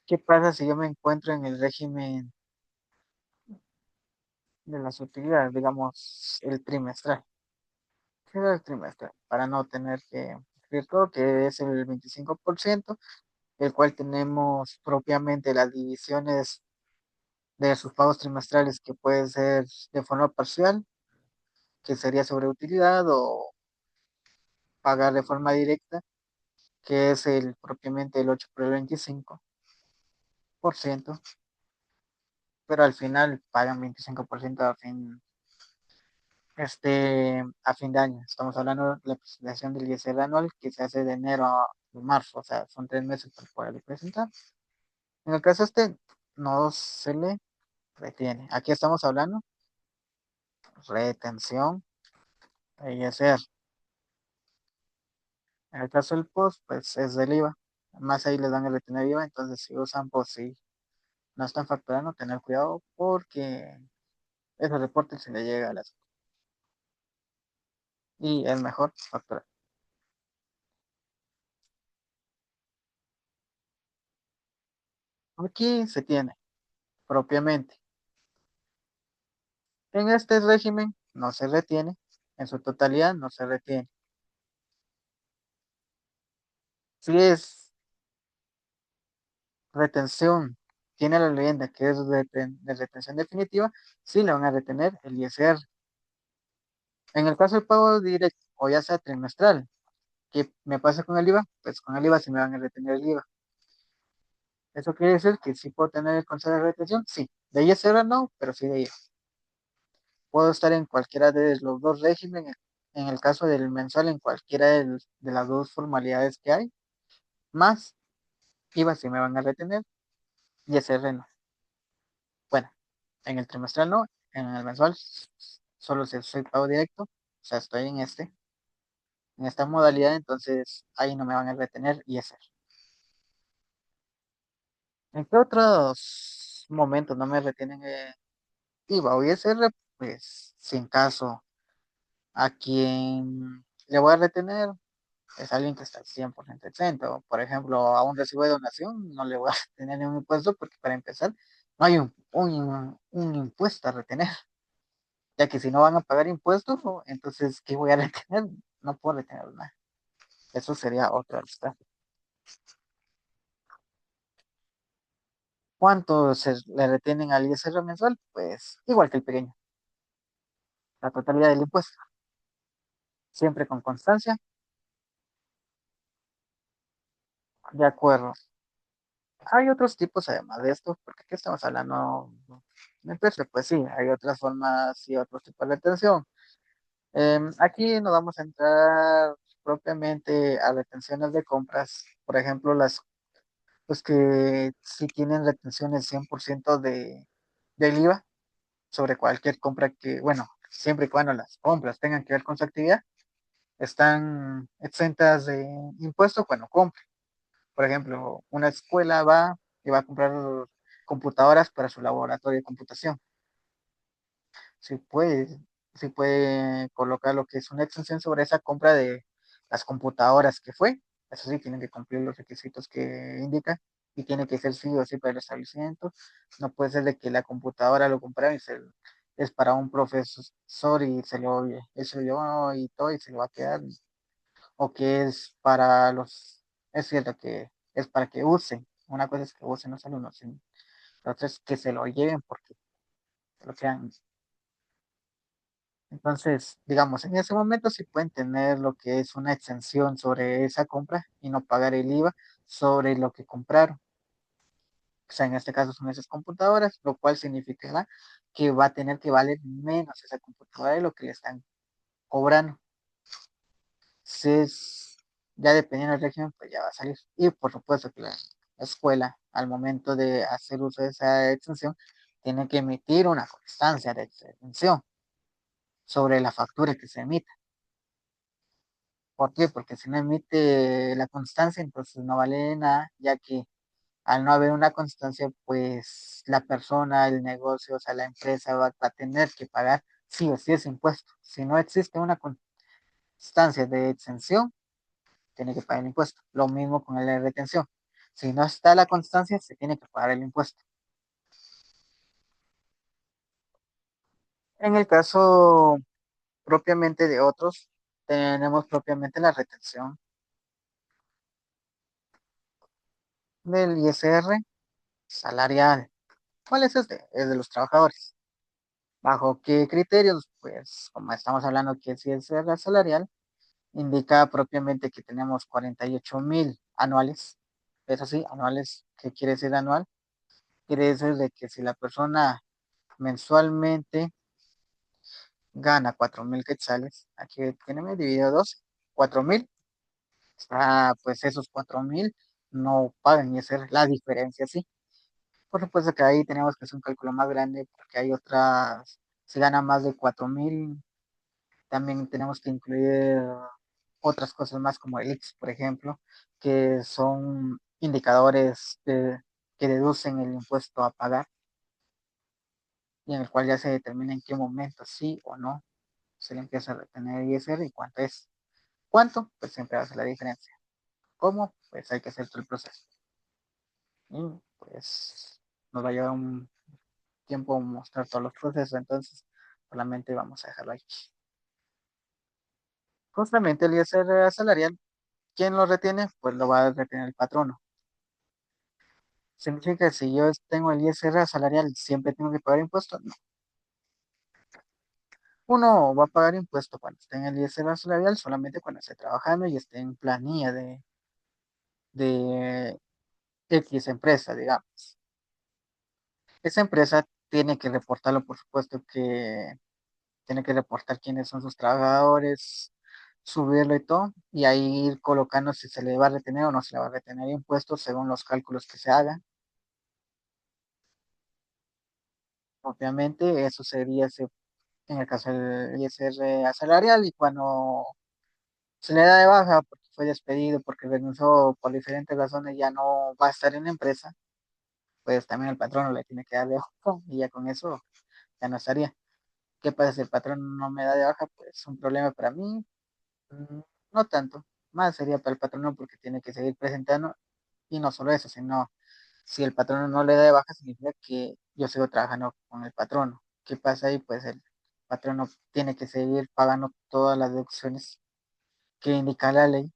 ¿Qué pasa si yo me encuentro en el régimen de las utilidades, digamos, el trimestral? ¿Qué es el trimestral? Para no tener que escribir todo, que es el 25%, el cual tenemos propiamente las divisiones de sus pagos trimestrales, que puede ser de forma parcial, que sería sobre utilidad, o pagar de forma directa, que es el propiamente el 8 por el 25%, pero al final pagan 25% a fin de año. Estamos hablando de la presentación del ISR anual, que se hace de enero a marzo, o sea, son 3 meses para poder presentar. En el caso no se le retiene. Aquí estamos hablando retención de ISR. En el caso del POS, pues es del IVA. Más ahí les dan el retener IVA, entonces si usan POS, si no están facturando, tener cuidado porque ese reporte se le llega a las... Y es mejor facturar. Aquí se tiene propiamente. En este régimen no se retiene, en su totalidad no se retiene. Si es retención, tiene la leyenda que es de retención definitiva, sí le van a retener el ISR. En el caso del pago directo, o ya sea trimestral, ¿qué me pasa con el IVA? Pues con el IVA sí me van a retener el IVA. ¿Eso quiere decir que sí puedo tener el concepto de retención? Sí. De ISR no, pero sí de IVA. Puedo estar en cualquiera de los dos regímenes. En el caso del mensual, en cualquiera de las dos formalidades que hay, más IVA sí me van a retener y ISR no. Bueno, en el trimestral no, en el mensual solo si soy pago directo, o sea, estoy en esta modalidad, entonces ahí no me van a retener ISR. ¿En qué otros momentos no me retienen IVA o ISR? Pues, sin caso, a quien le voy a retener es alguien que está 100% exento. Por ejemplo, a un recibo de donación no le voy a retener ningún impuesto porque para empezar no hay un impuesto a retener, ya que si no van a pagar impuestos, entonces, ¿qué voy a retener? No puedo retener nada. Eso sería otra lista. ¿Cuánto se le retienen al ISR mensual? Pues igual que el pequeño, la totalidad del impuesto, siempre con constancia, de acuerdo. Hay otros tipos además de esto, porque aquí estamos hablando de precio, pues sí, hay otras formas y otros tipos de retención. Aquí nos vamos a entrar propiamente a retenciones de compras, por ejemplo, los que sí tienen retenciones 100% del IVA sobre cualquier compra que, bueno, siempre y cuando las compras tengan que ver con su actividad, están exentas de impuestos cuando compren. Por ejemplo, una escuela va y va a comprar computadoras para su laboratorio de computación. Si puede, si puede colocar lo que es una exención sobre esa compra de las computadoras que fue. Eso sí, tienen que cumplir los requisitos que indica y tiene que ser sí o sí para el establecimiento. No puede ser de que la computadora lo compraron y es para un profesor y él se lo llevó y todo y se lo va a quedar. O que es para es cierto que es para que usen. Una cosa es que usen los alumnos, la otra es que se lo lleven porque lo crean. Entonces, digamos, en ese momento sí pueden tener lo que es una exención sobre esa compra y no pagar el IVA sobre lo que compraron. O sea, en este caso son esas computadoras, lo cual significará que va a tener que valer menos esa computadora de lo que le están cobrando. Entonces, ya dependiendo del régimen, pues ya va a salir. Y por supuesto que la escuela, al momento de hacer uso de esa exención, tiene que emitir una constancia de exención sobre la factura que se emite. ¿Por qué? Porque si no emite la constancia, entonces no vale nada, ya que Al no haber una constancia, pues la persona, el negocio, o sea, la empresa va a tener que pagar sí o sí ese impuesto. Si no existe una constancia de exención, tiene que pagar el impuesto. Lo mismo con el de retención. Si no está la constancia, se tiene que pagar el impuesto. En el caso propiamente de otros, tenemos propiamente la retención del ISR salarial. ¿Cuál es este? Es de los trabajadores. ¿Bajo qué criterios? Pues como estamos hablando que es ISR salarial, indica propiamente que tenemos 48.000 anuales. Eso sí, anuales, ¿qué quiere decir anual? Quiere decir de que si la persona mensualmente gana 4.000 quetzales, aquí tiene dividido 2, 4.000, pues esos 4.000 no pagan y esa es la diferencia, sí. Por supuesto que ahí tenemos que hacer un cálculo más grande porque hay otras, si gana más de 4.000, también tenemos que incluir otras cosas más como el X, por ejemplo, que son indicadores que deducen el impuesto a pagar y en el cual ya se determina en qué momento sí o no se le empieza a retener ISR y cuánto es. ¿Cuánto? Pues siempre hace la diferencia. ¿Cómo? Pues hay que hacer todo el proceso. Y pues nos va a llevar un tiempo mostrar todos los procesos, entonces solamente vamos a dejarlo ahí. Justamente el ISR salarial, ¿quién lo retiene? Pues lo va a retener el patrono. ¿Significa que si yo tengo el ISR salarial, siempre tengo que pagar impuestos? No. Uno va a pagar impuesto cuando esté en el ISR salarial, solamente cuando esté trabajando y esté en planilla de X empresa, digamos. Esa empresa tiene que reportarlo, por supuesto que tiene que reportar quiénes son sus trabajadores, subirlo y todo, y ahí ir colocando si se le va a retener o no se le va a retener impuestos según los cálculos que se hagan. Obviamente, eso sería en el caso del ISR asalarial y cuando se le da de baja porque fue despedido, porque renunció por diferentes razones, ya no va a estar en la empresa, pues también el patrono le tiene que dar de baja y ya con eso ya no estaría. ¿Qué pasa si el patrón no me da de baja? Pues un problema para mí. Mm, No tanto, más sería para el patrono porque tiene que seguir presentando y no solo eso, sino si el patrono no le da de baja significa que yo sigo trabajando con el patrono. ¿Qué pasa ahí? Pues el patrono tiene que seguir pagando todas las deducciones que indica la ley,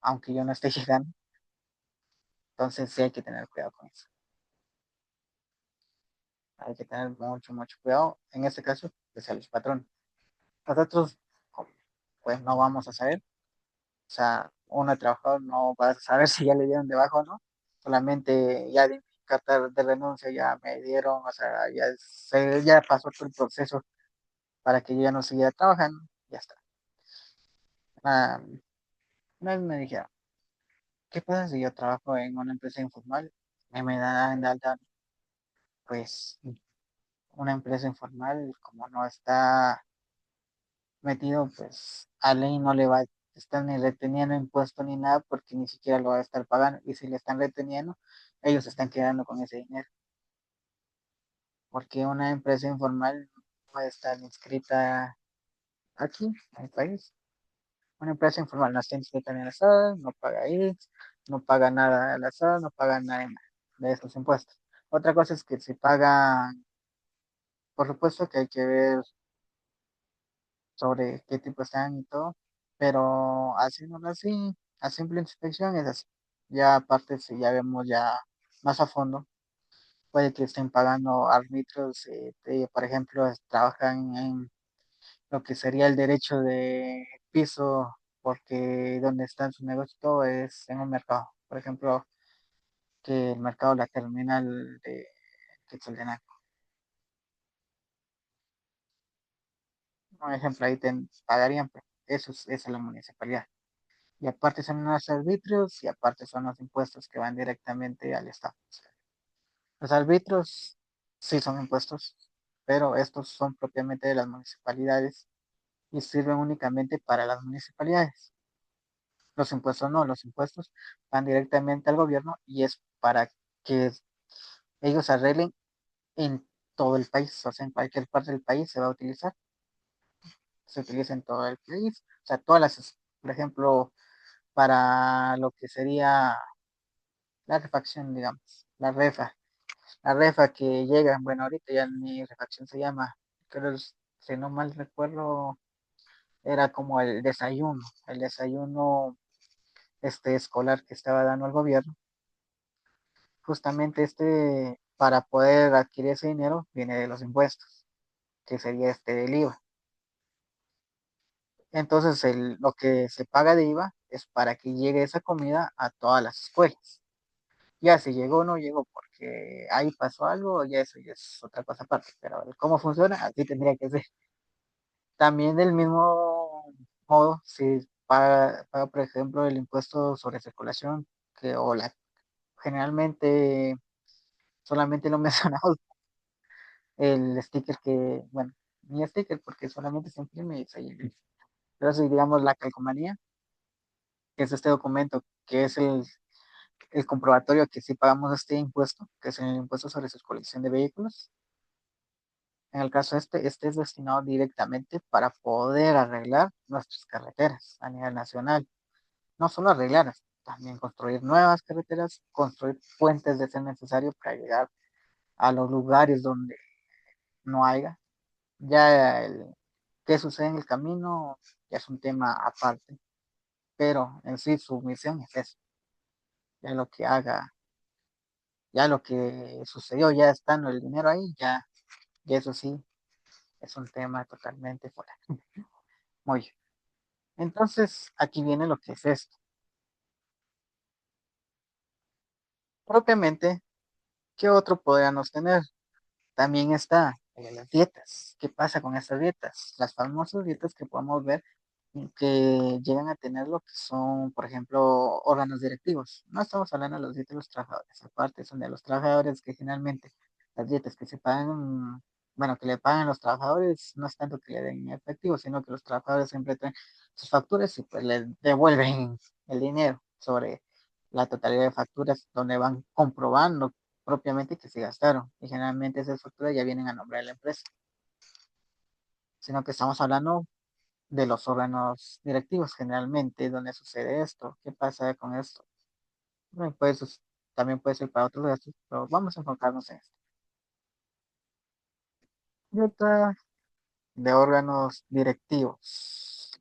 aunque yo no esté llegando. Entonces sí hay que tener cuidado con eso. Hay que tener mucho, mucho cuidado. En este caso, pues a los patrones. Nosotros, pues no vamos a saber. O sea, uno de trabajador no va a saber si ya le dieron de baja o no. Solamente ya de mi carta de renuncia ya me dieron, o sea, ya pasó todo el proceso para que yo ya no siguiera trabajando. Ya está. Ah, una vez me dijeron, ¿qué pasa si yo trabajo en una empresa informal? Y me dan de alta, pues una empresa informal, como no está metido, pues a ley no le va a estar ni reteniendo impuesto ni nada porque ni siquiera lo va a estar pagando. Y si le están reteniendo, ellos se están quedando con ese dinero. Porque una empresa informal no puede estar inscrita aquí, en el país. Una empresa informal no está inscrita en el SAT, no paga IX, no paga nada al SAT, no paga nada de esos impuestos. Otra cosa es que se pagan, por supuesto que hay que ver sobre qué tipo están y todo, pero haciéndolo así, a simple inspección es así. Ya aparte, si ya vemos ya más a fondo, puede que estén pagando árbitros, por ejemplo, trabajan en lo que sería el derecho de piso, porque donde está su negocio todo es en un mercado. Por ejemplo, que el mercado, la terminal de Quetzaltenango. Un ejemplo, ahí pagarían, pero esa es la municipalidad. Y aparte son los arbitrios y aparte son los impuestos que van directamente al Estado. O sea, los arbitrios sí son impuestos, pero estos son propiamente de las municipalidades y sirven únicamente para las municipalidades. Los impuestos no, los impuestos van directamente al gobierno y es para que ellos arreglen en todo el país, o sea, en cualquier parte del país se va a utilizar, se utiliza en todo el país, o sea, por ejemplo, para lo que sería la refacción, digamos, la refa que llega, bueno, ahorita ya ni refacción se llama, pero si no mal recuerdo, era como el desayuno escolar que estaba dando el gobierno. Justamente para poder adquirir ese dinero, viene de los impuestos, que sería del IVA. Entonces, lo que se paga de IVA es para que llegue esa comida a todas las escuelas. Ya si llegó o no llegó porque ahí pasó algo, ya eso ya es otra cosa aparte, pero cómo funciona, así tendría que ser. También del mismo modo, si paga, por ejemplo, el impuesto sobre circulación, generalmente solamente lo mencionamos, el sticker bueno, ni sticker porque solamente se imprime y se llena. Pero si digamos la calcomanía, que es este documento, que es el comprobatorio que sí pagamos este impuesto, que es el impuesto sobre circulación de vehículos. En el caso este es destinado directamente para poder arreglar nuestras carreteras a nivel nacional. No solo arreglarlas, también construir nuevas carreteras, construir puentes de ser necesario para llegar a los lugares donde no haya. Ya qué sucede en el camino ya es un tema aparte, pero en sí su misión es eso. Ya lo que haga, ya lo que sucedió, ya estando el dinero ahí, ya, y eso sí, es un tema totalmente fuera. Muy bien. Entonces, aquí viene lo que es esto. Propiamente, ¿qué otro podríamos tener? También está las dietas. ¿Qué pasa con estas dietas? Las famosas dietas que podemos ver que llegan a tener lo que son, por ejemplo, órganos directivos. No estamos hablando de los dietas de los trabajadores, aparte son de los trabajadores que generalmente las dietas que se pagan, bueno, que le pagan los trabajadores, no es tanto que le den efectivo, sino que los trabajadores siempre traen sus facturas y pues le devuelven el dinero sobre la totalidad de facturas donde van comprobando propiamente que se gastaron. Y generalmente esas facturas ya vienen a nombre de la empresa, sino que estamos hablando de los órganos directivos generalmente donde sucede esto. ¿Qué pasa con esto? Bueno, pues también puede ser para otros gastos, pero vamos a enfocarnos en esto. Dieta de órganos directivos.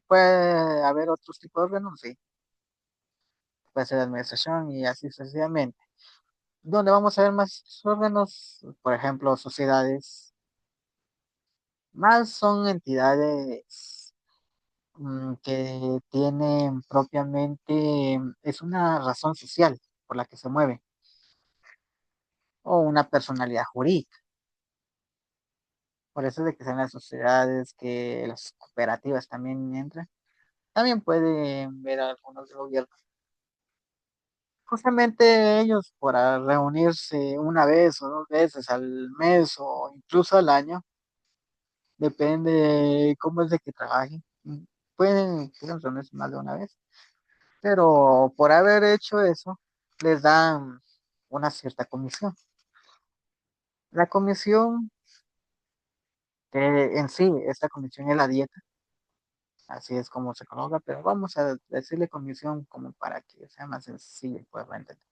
Puede haber otros tipos de órganos, sí. Puede ser administración y así sucesivamente. Donde vamos a ver más órganos, por ejemplo, sociedades, más son entidades que tienen propiamente, es una razón social por la que se mueven, o una personalidad jurídica. Por eso es de que sean las sociedades, que las cooperativas también entran. También pueden ver a algunos de gobierno. Justamente ellos, para reunirse una vez o dos veces al mes o incluso al año, depende cómo es de que trabajen. Pueden reunirse más de una vez, pero por haber hecho eso, les dan una cierta comisión. La comisión, en sí, esta comisión es la dieta, así es como se coloca, pero vamos a decirle comisión como para que sea más sencillo y pueda entender.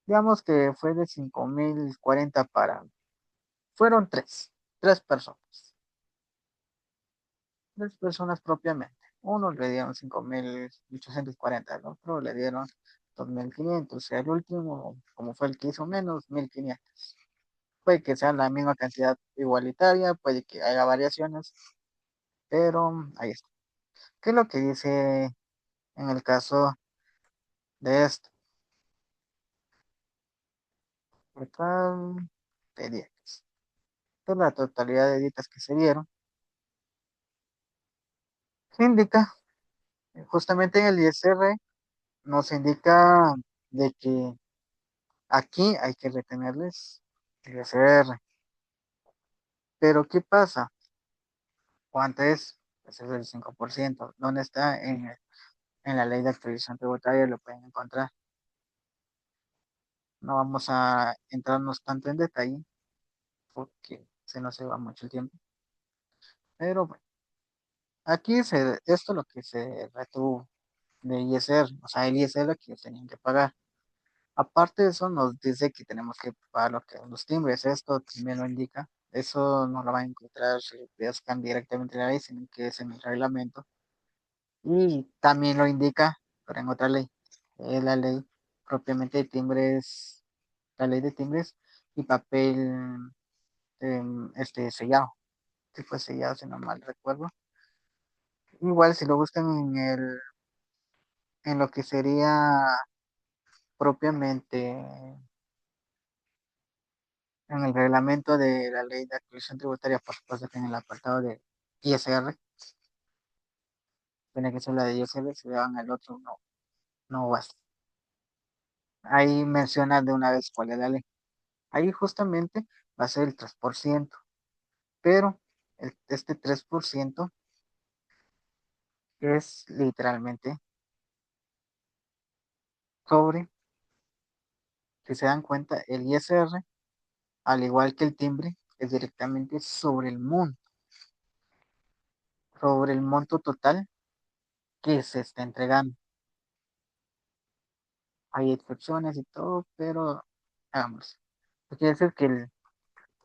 Digamos que fue de 5.040 fueron tres personas, tres personas propiamente. Uno le dieron 5.840, al otro le dieron 2.500, y el último, como fue el que hizo menos, 1.500. Puede que sea la misma cantidad igualitaria, puede que haya variaciones, pero ahí está. ¿Qué es lo que dice en el caso de esto? Total de dietas. Esta la totalidad de dietas que se dieron. Se indica, justamente en el ISR, nos indica de que aquí hay que retenerles el ISR. Pero ¿qué pasa? ¿Cuánto es? Pues es el 5%. ¿Dónde está? en la ley de actualización tributaria lo pueden encontrar. No vamos a entrarnos tanto en detalle porque se nos va mucho el tiempo. Pero bueno, esto es lo que se retuvo de ISR, o sea, el ISR que tenían que pagar. Aparte de eso, nos dice que tenemos que pagar lo que los timbres, esto también lo indica. Eso no lo van a encontrar si buscan directamente en la ley, sino que es en el reglamento. Y también lo indica, pero en otra ley. Es la ley propiamente de timbres, la ley de timbres y papel sellado, que fue sellado, si no mal recuerdo. Igual si lo buscan en lo que sería propiamente en el reglamento de la ley de actualización tributaria, por supuesto que en el apartado de ISR, tiene que ser la de ISR, si le van al otro, no, no basta. Ahí menciona de una vez cuál es la ley. Ahí justamente va a ser el 3%, pero este 3% es literalmente sobre, si se dan cuenta, el ISR, al igual que el timbre, es directamente sobre el monto total que se está entregando. Hay excepciones y todo, pero vamos. Quiere decir que el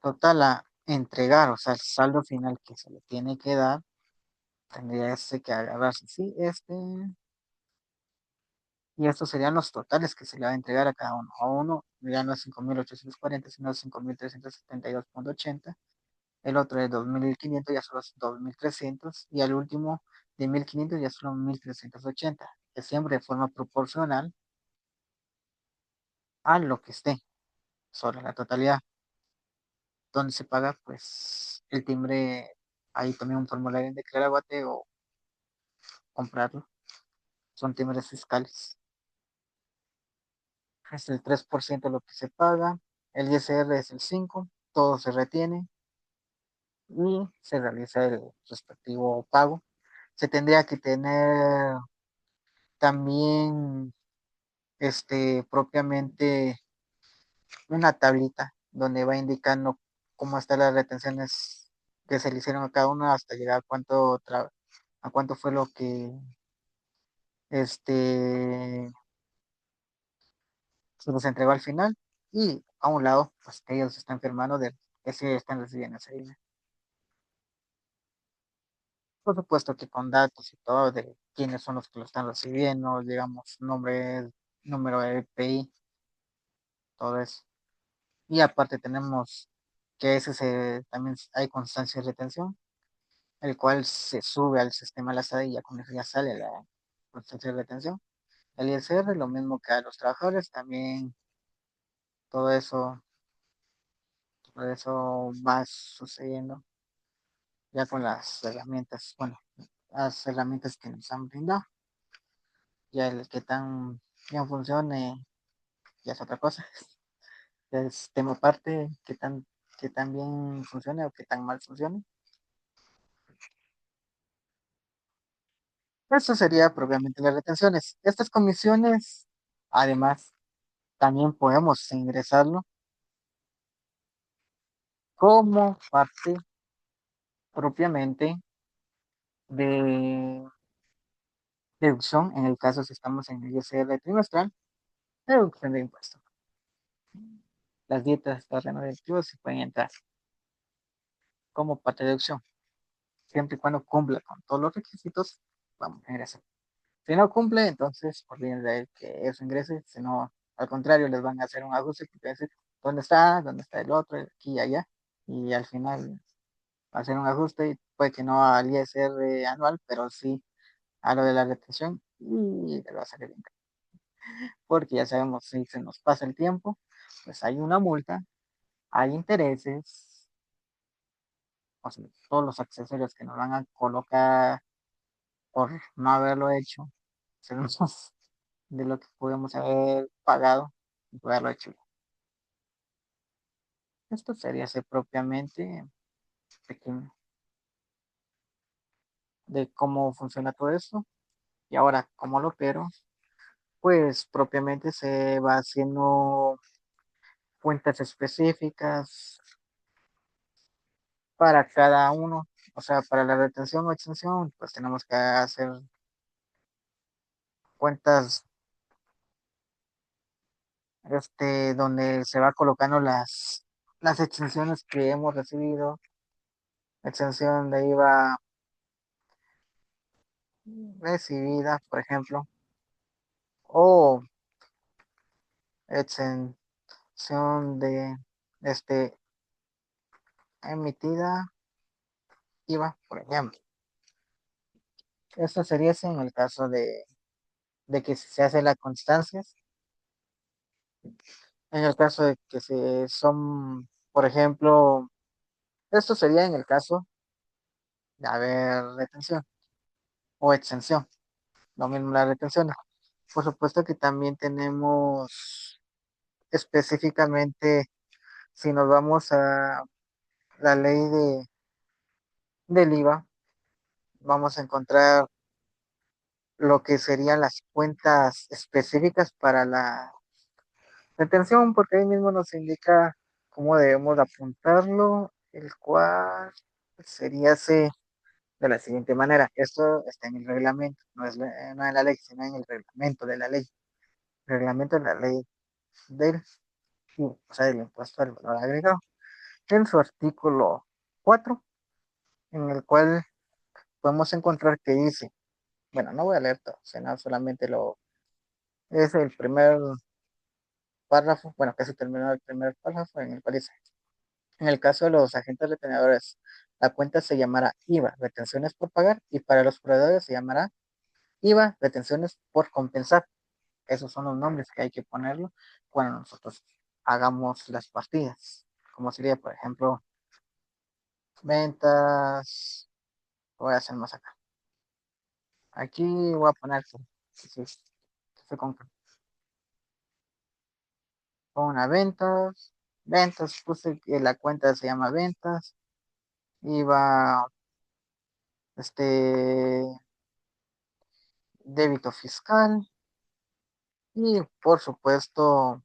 total a entregar, o sea, el saldo final que se le tiene que dar, tendría que agarrarse, sí, y estos serían los totales que se le va a entregar a cada uno. A uno ya no es 5.840 sino 5.372,80. El otro de 2.500 ya son los 2.300 y al último de 1.500 ya son los 1.380, que siempre de forma proporcional a lo que esté sobre la totalidad. Donde se paga, pues, el timbre, hay también un formulario en Declaraguate o comprarlo. Son timbres fiscales. Es el 3% lo que se paga. El ISR es el 5%, todo se retiene y se realiza el respectivo pago. Se tendría que tener también propiamente una tablita donde va indicando cómo están las retenciones que se le hicieron a cada uno hasta llegar a cuánto fue lo que este se les entregó al final y a un lado pues que ellos están firmando de que sí están recibiendo ese dinero. Por supuesto que con datos y todo de quiénes son los que lo están recibiendo, digamos, nombre, número de EPI, todo eso. Y aparte tenemos que también hay constancia de retención, el cual se sube al sistema de la SAD y ya con eso ya sale la constancia de retención. El ISR, lo mismo que a los trabajadores, también todo eso, todo eso va sucediendo ya con las herramientas, bueno, las herramientas que nos han brindado. Ya el que tan bien funcione ya es otra cosa. Es tema aparte, que tan bien funcione o que tan mal funcione. Eso sería propiamente las retenciones. Estas comisiones, además, también podemos ingresarlo como parte propiamente de deducción, en el caso si estamos en el ISR trimestral, deducción de impuestos. Las dietas, terrenos deductivos se pueden entrar como parte de deducción, siempre y cuando cumpla con todos los requisitos, vamos a ingresar. Si no cumple, entonces olviden de que eso ingrese, si no, al contrario, les van a hacer un ajuste que puede decir, ¿dónde está? ¿Dónde está el otro? Aquí y allá. Y al final va a hacer un ajuste y puede que no al ISR anual, pero sí a lo de la retención y le va a salir bien. Porque ya sabemos, si se nos pasa el tiempo, pues hay una multa, hay intereses, o sea, todos los accesorios que nos van a colocar por no haberlo hecho, se nos de lo que podemos haber pagado y poderlo hecho. Esto sería ser propiamente pequeño de cómo funciona todo esto. Y ahora, como lo opero, pues propiamente se va haciendo cuentas específicas para cada uno. O sea, para la retención o extensión, pues tenemos que hacer cuentas donde se va colocando las extensiones que hemos recibido, extensión de IVA recibida, por ejemplo, o extensión de este emitida IVA, por ejemplo. Esto sería si en el caso de que se hace las constancias. En el caso de que se son, por ejemplo, esto sería en el caso de haber retención o extensión, lo mismo la retención. Por supuesto que también tenemos específicamente, si nos vamos a la ley del IVA, vamos a encontrar lo que serían las cuentas específicas para la retención, porque ahí mismo nos indica cómo debemos de apuntarlo, el cual sería así de la siguiente manera. Esto está en el reglamento, no en la ley, sino en el reglamento de la ley. Reglamento de la ley del, o sea, del impuesto al valor agregado. En su artículo 4 en el cual podemos encontrar que dice, bueno, no voy a leer todo, sino solamente es el primer párrafo, bueno, casi terminó el primer párrafo en el cual dice, en el caso de los agentes retenedores, la cuenta se llamará IVA, retenciones por pagar, y para los proveedores se llamará IVA, retenciones por compensar. Esos son los nombres que hay que ponerlo cuando nosotros hagamos las partidas. Como sería, por ejemplo, ventas. Voy a hacer más acá. Aquí voy a poner sí, sí, sí, con una ventas. Ventas, puse que la cuenta se llama ventas. IVA, este, débito fiscal. Y por supuesto,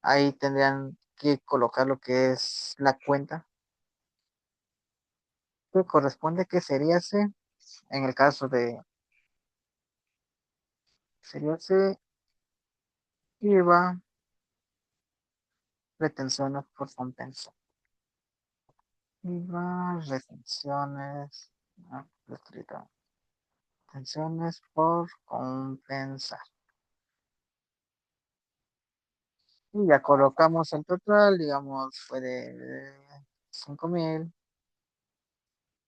ahí tendrían que colocar lo que es la cuenta que corresponde, que sería ese, en el caso de, sería ese IVA, retenciones por compensa. IVA, retenciones, no, retenciones por compensar. Y ya colocamos el total, digamos, fue de 5.000,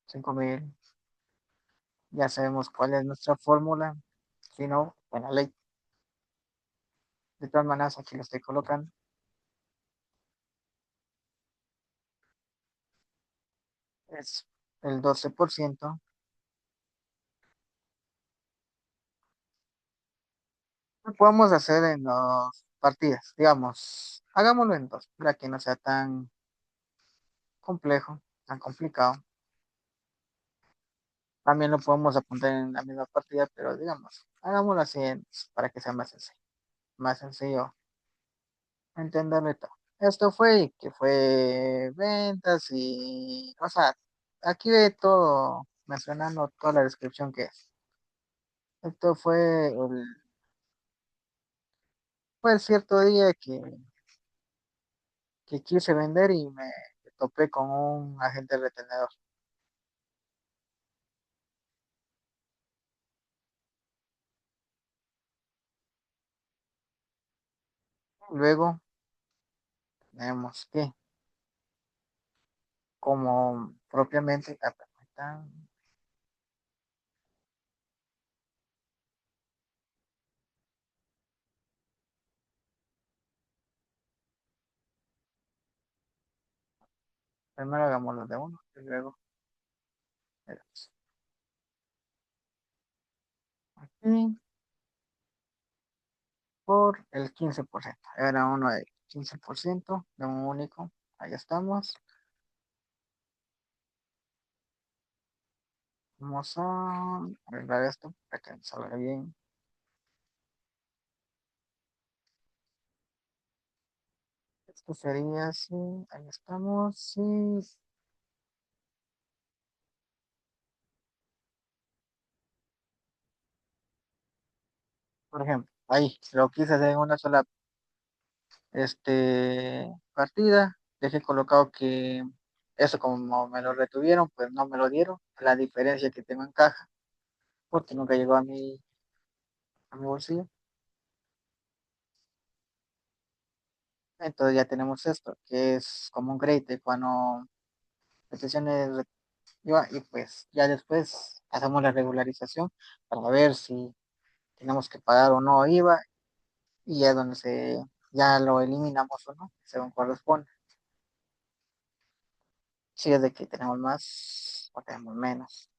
5.000. Ya sabemos cuál es nuestra fórmula. Si no, buena ley. De todas maneras, aquí lo estoy colocando. Es el 12%. Lo podemos hacer en dos partidas, digamos. Hagámoslo en dos, para que no sea tan complejo, tan complicado. También lo podemos apuntar en la misma partida, pero digamos, hagámoslo así para que sea más sencillo entenderlo y todo. Esto fue que fue ventas y, o sea, aquí ve todo mencionando toda la descripción que es. Esto fue el cierto día que quise vender y me topé con un agente retenedor. Luego tenemos que, como propiamente, primero hagámoslo de uno y luego de dos. Aquí por el 15%. Era uno de 15% de un único. Ahí estamos. Vamos a arreglar esto para que salga bien. Esto sería así. Ahí estamos. Sí. Por ejemplo, ahí lo quise hacer en una sola partida. Dejé colocado que eso como me lo retuvieron, pues no me lo dieron. La diferencia que tengo en caja, porque nunca llegó a mi bolsillo. Entonces ya tenemos esto, que es como un crédito cuando peticiones y pues ya después hacemos la regularización para ver si tenemos que pagar o no IVA y ya donde ya lo eliminamos o no, según corresponde. Si es de que tenemos más o tenemos menos.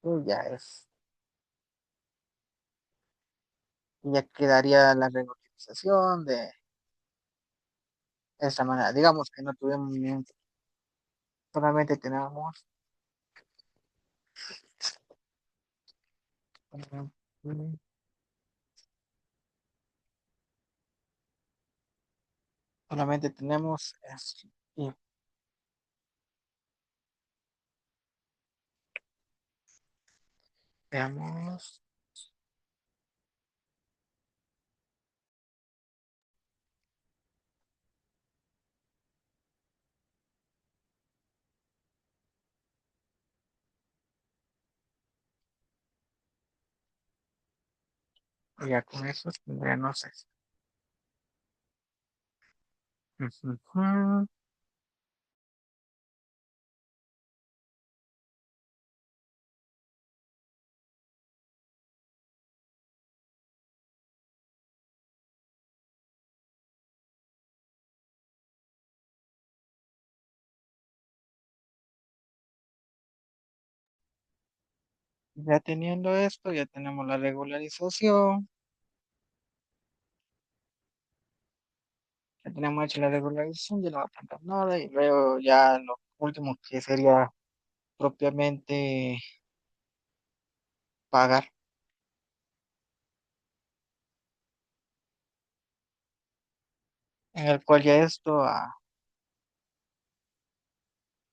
Y ya quedaría la regularización de esa manera. Digamos que no tuvimos solamente tenemos, mm, solamente tenemos eso. Y veamos, y ya con eso tendríamos eso. Ujú. Ya teniendo esto, ya tenemos la regularización, ya tenemos hecha la regularización, ya no va a plantar nada, y luego ya lo último que sería propiamente pagar, en el cual ya esto,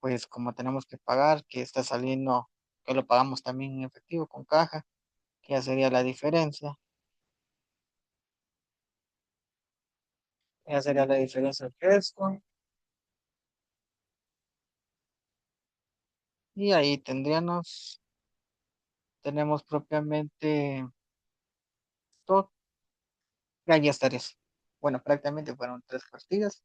pues como tenemos que pagar, que está saliendo, que lo pagamos también en efectivo con caja, que ya sería la diferencia, ya sería la diferencia de esto, y ahí tenemos propiamente todo, y ahí estaría. Bueno, prácticamente fueron tres partidas.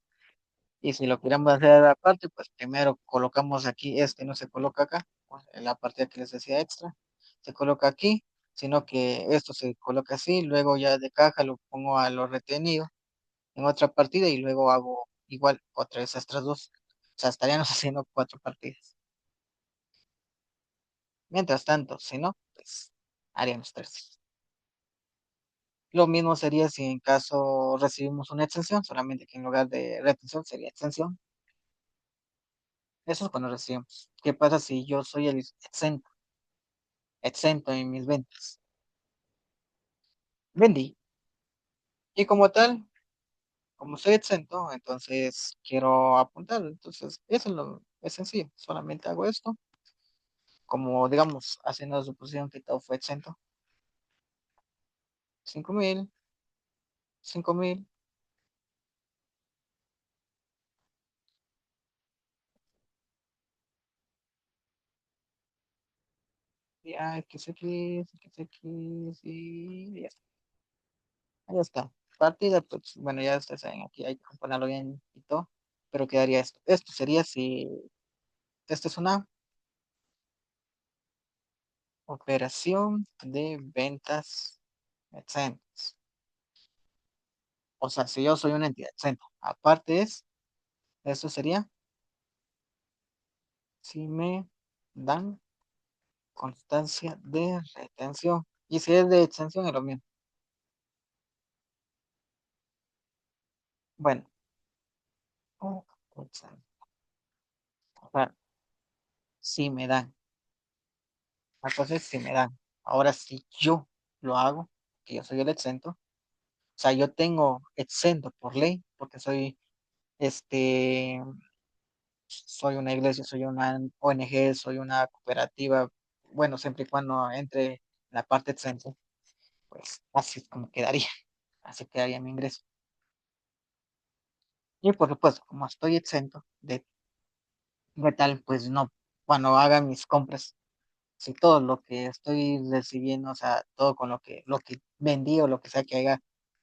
Y si lo queremos hacer aparte, pues primero colocamos aquí, no se coloca acá, pues, en la partida que les decía extra, se coloca aquí, sino que esto se coloca así, luego ya de caja lo pongo a lo retenido en otra partida y luego hago igual otra vez estas dos. O sea, estaríamos haciendo cuatro partidas. Mientras tanto, si no, pues haríamos tres. Lo mismo sería si en caso recibimos una extensión, solamente que en lugar de retención sería extensión. Eso es cuando recibimos. ¿Qué pasa si yo soy el exento en mis ventas? Vendí. Y como tal, como soy exento, entonces quiero apuntar. Entonces, eso es sencillo. Solamente hago esto. Como digamos, haciendo la suposición que todo fue exento. 5.000, 5.000. Ya, y ya está. Ahí está. Partida, pues bueno, ya ustedes saben, aquí hay que ponerlo bien y todo. Pero quedaría esto. Esto sería si esta es una operación de ventas exentas. O sea, si yo soy una entidad exenta. Aparte eso sería si me dan constancia de retención. Y si es de exención, es lo mismo. Bueno, o sea, si me dan. Entonces, si me dan. Ahora, si yo lo hago, que yo soy el exento, o sea, yo tengo exento por ley, porque soy, este, soy una iglesia, soy una ONG, soy una cooperativa, bueno, siempre y cuando entre en la parte exento, pues así es como quedaría, así quedaría mi ingreso. Y por supuesto, como estoy exento de tal, pues no, cuando haga mis compras, si todo lo que estoy recibiendo, o sea, todo con lo que vendí o lo que sea que haya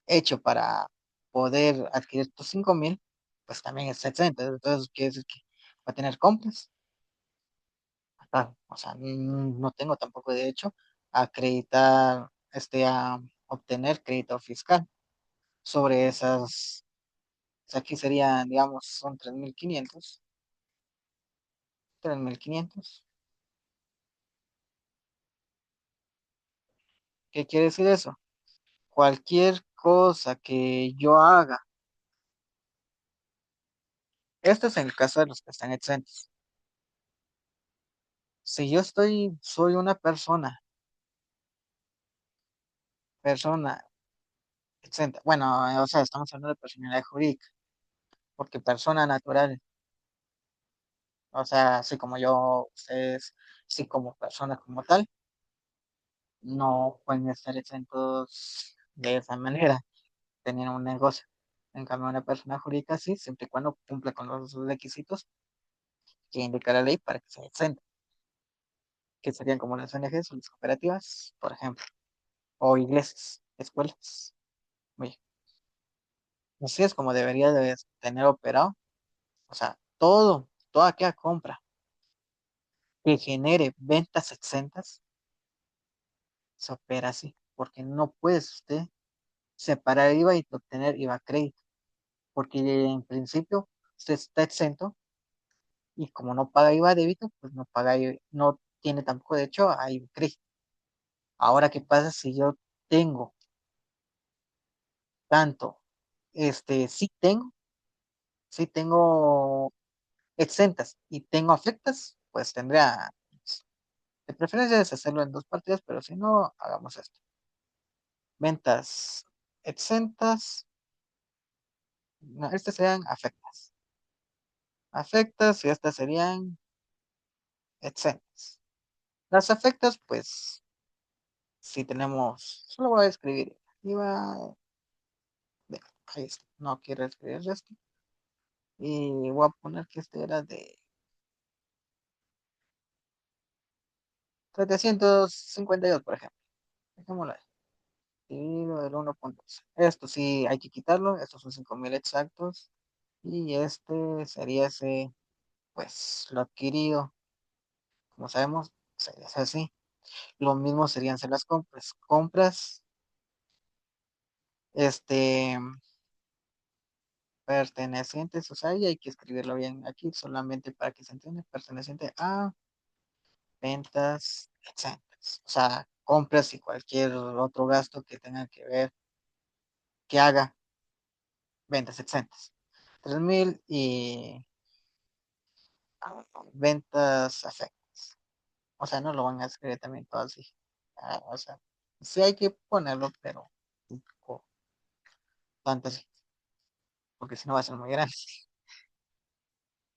hecho para poder adquirir estos 5,000, pues también es exento. Entonces, quiere decir que va a tener compras. Claro, o sea, no tengo tampoco derecho a acreditar, a obtener crédito fiscal sobre esas, o sea, aquí serían, digamos, son 3,500. ¿Qué quiere decir eso? Cualquier cosa que yo haga, esto es en el caso de los que están exentos. Si yo soy una persona exenta, bueno, o sea, estamos hablando de personalidad jurídica, porque persona natural, o sea, así como yo, ustedes, así como personas como tal, no pueden estar exentos de esa manera, tener un negocio. En cambio, una persona jurídica sí, siempre y cuando cumple con los requisitos que indica la ley para que sea exento, que serían como las ONGs o las cooperativas, por ejemplo, o iglesias, escuelas. Oye, así es como debería de tener operado. O sea, toda aquella compra que genere ventas exentas se opera así, porque no puedes usted separar IVA y obtener IVA crédito, porque en principio usted está exento y como no paga IVA débito, pues no paga, no tiene tampoco derecho a IVA crédito. Ahora, ¿qué pasa si yo tengo tanto, sí tengo exentas y tengo afectas, pues tendría, de preferencia es hacerlo en dos partidas, pero si no, hagamos esto. Ventas exentas, no, estas serían afectas. Afectas y estas serían exentas. Las afectas, pues, si tenemos, solo voy a escribir IVA, ahí está, no quiero escribir esto. Y voy a poner que este era de 752 por ejemplo. Dejémoslo ahí. Y lo del 1.2. Esto sí hay que quitarlo, estos son 5,000 exactos. Y este sería ese, pues, lo adquirido. Como sabemos, sería así. Lo mismo serían ser las compras. Compras, este, pertenecientes, o sea, y hay que escribirlo bien aquí solamente para que se entienda. Perteneciente a ventas exentas. O sea, compras y cualquier otro gasto que tenga que ver, que haga ventas exentas. 3,000 y ventas afectas. O sea, no lo van a escribir también todo así. O sea, sí hay que ponerlo, pero un poco tanto así, porque si no va a ser muy grande.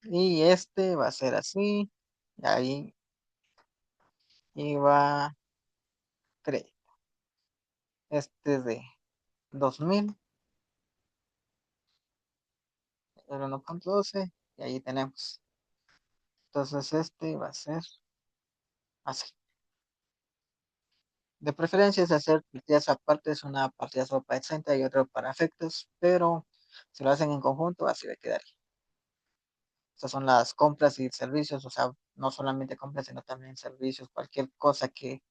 Y este va a ser así, y ahí iba 3. Este es de 2,000, el 1.12, y ahí tenemos. Entonces este va a ser así. De preferencia es hacer partidas aparte, es una partida solo para exenta y otra para efectos, pero si lo hacen en conjunto, así va a quedar. Estas son las compras y servicios, o sea, no solamente compras, sino también servicios, cualquier cosa que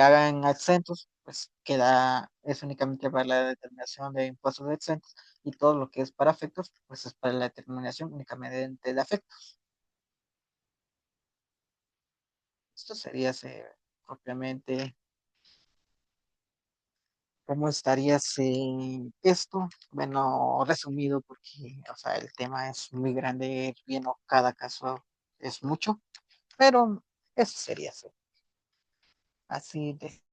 hagan exentos, pues queda, es únicamente para la determinación de impuestos de exentos y todo lo que es para afectos, pues es para la determinación únicamente de afectos. Esto sería propiamente cómo estaría esto, bueno, resumido, porque, o sea, el tema es muy grande, bien, cada caso es mucho, pero eso sería así. así de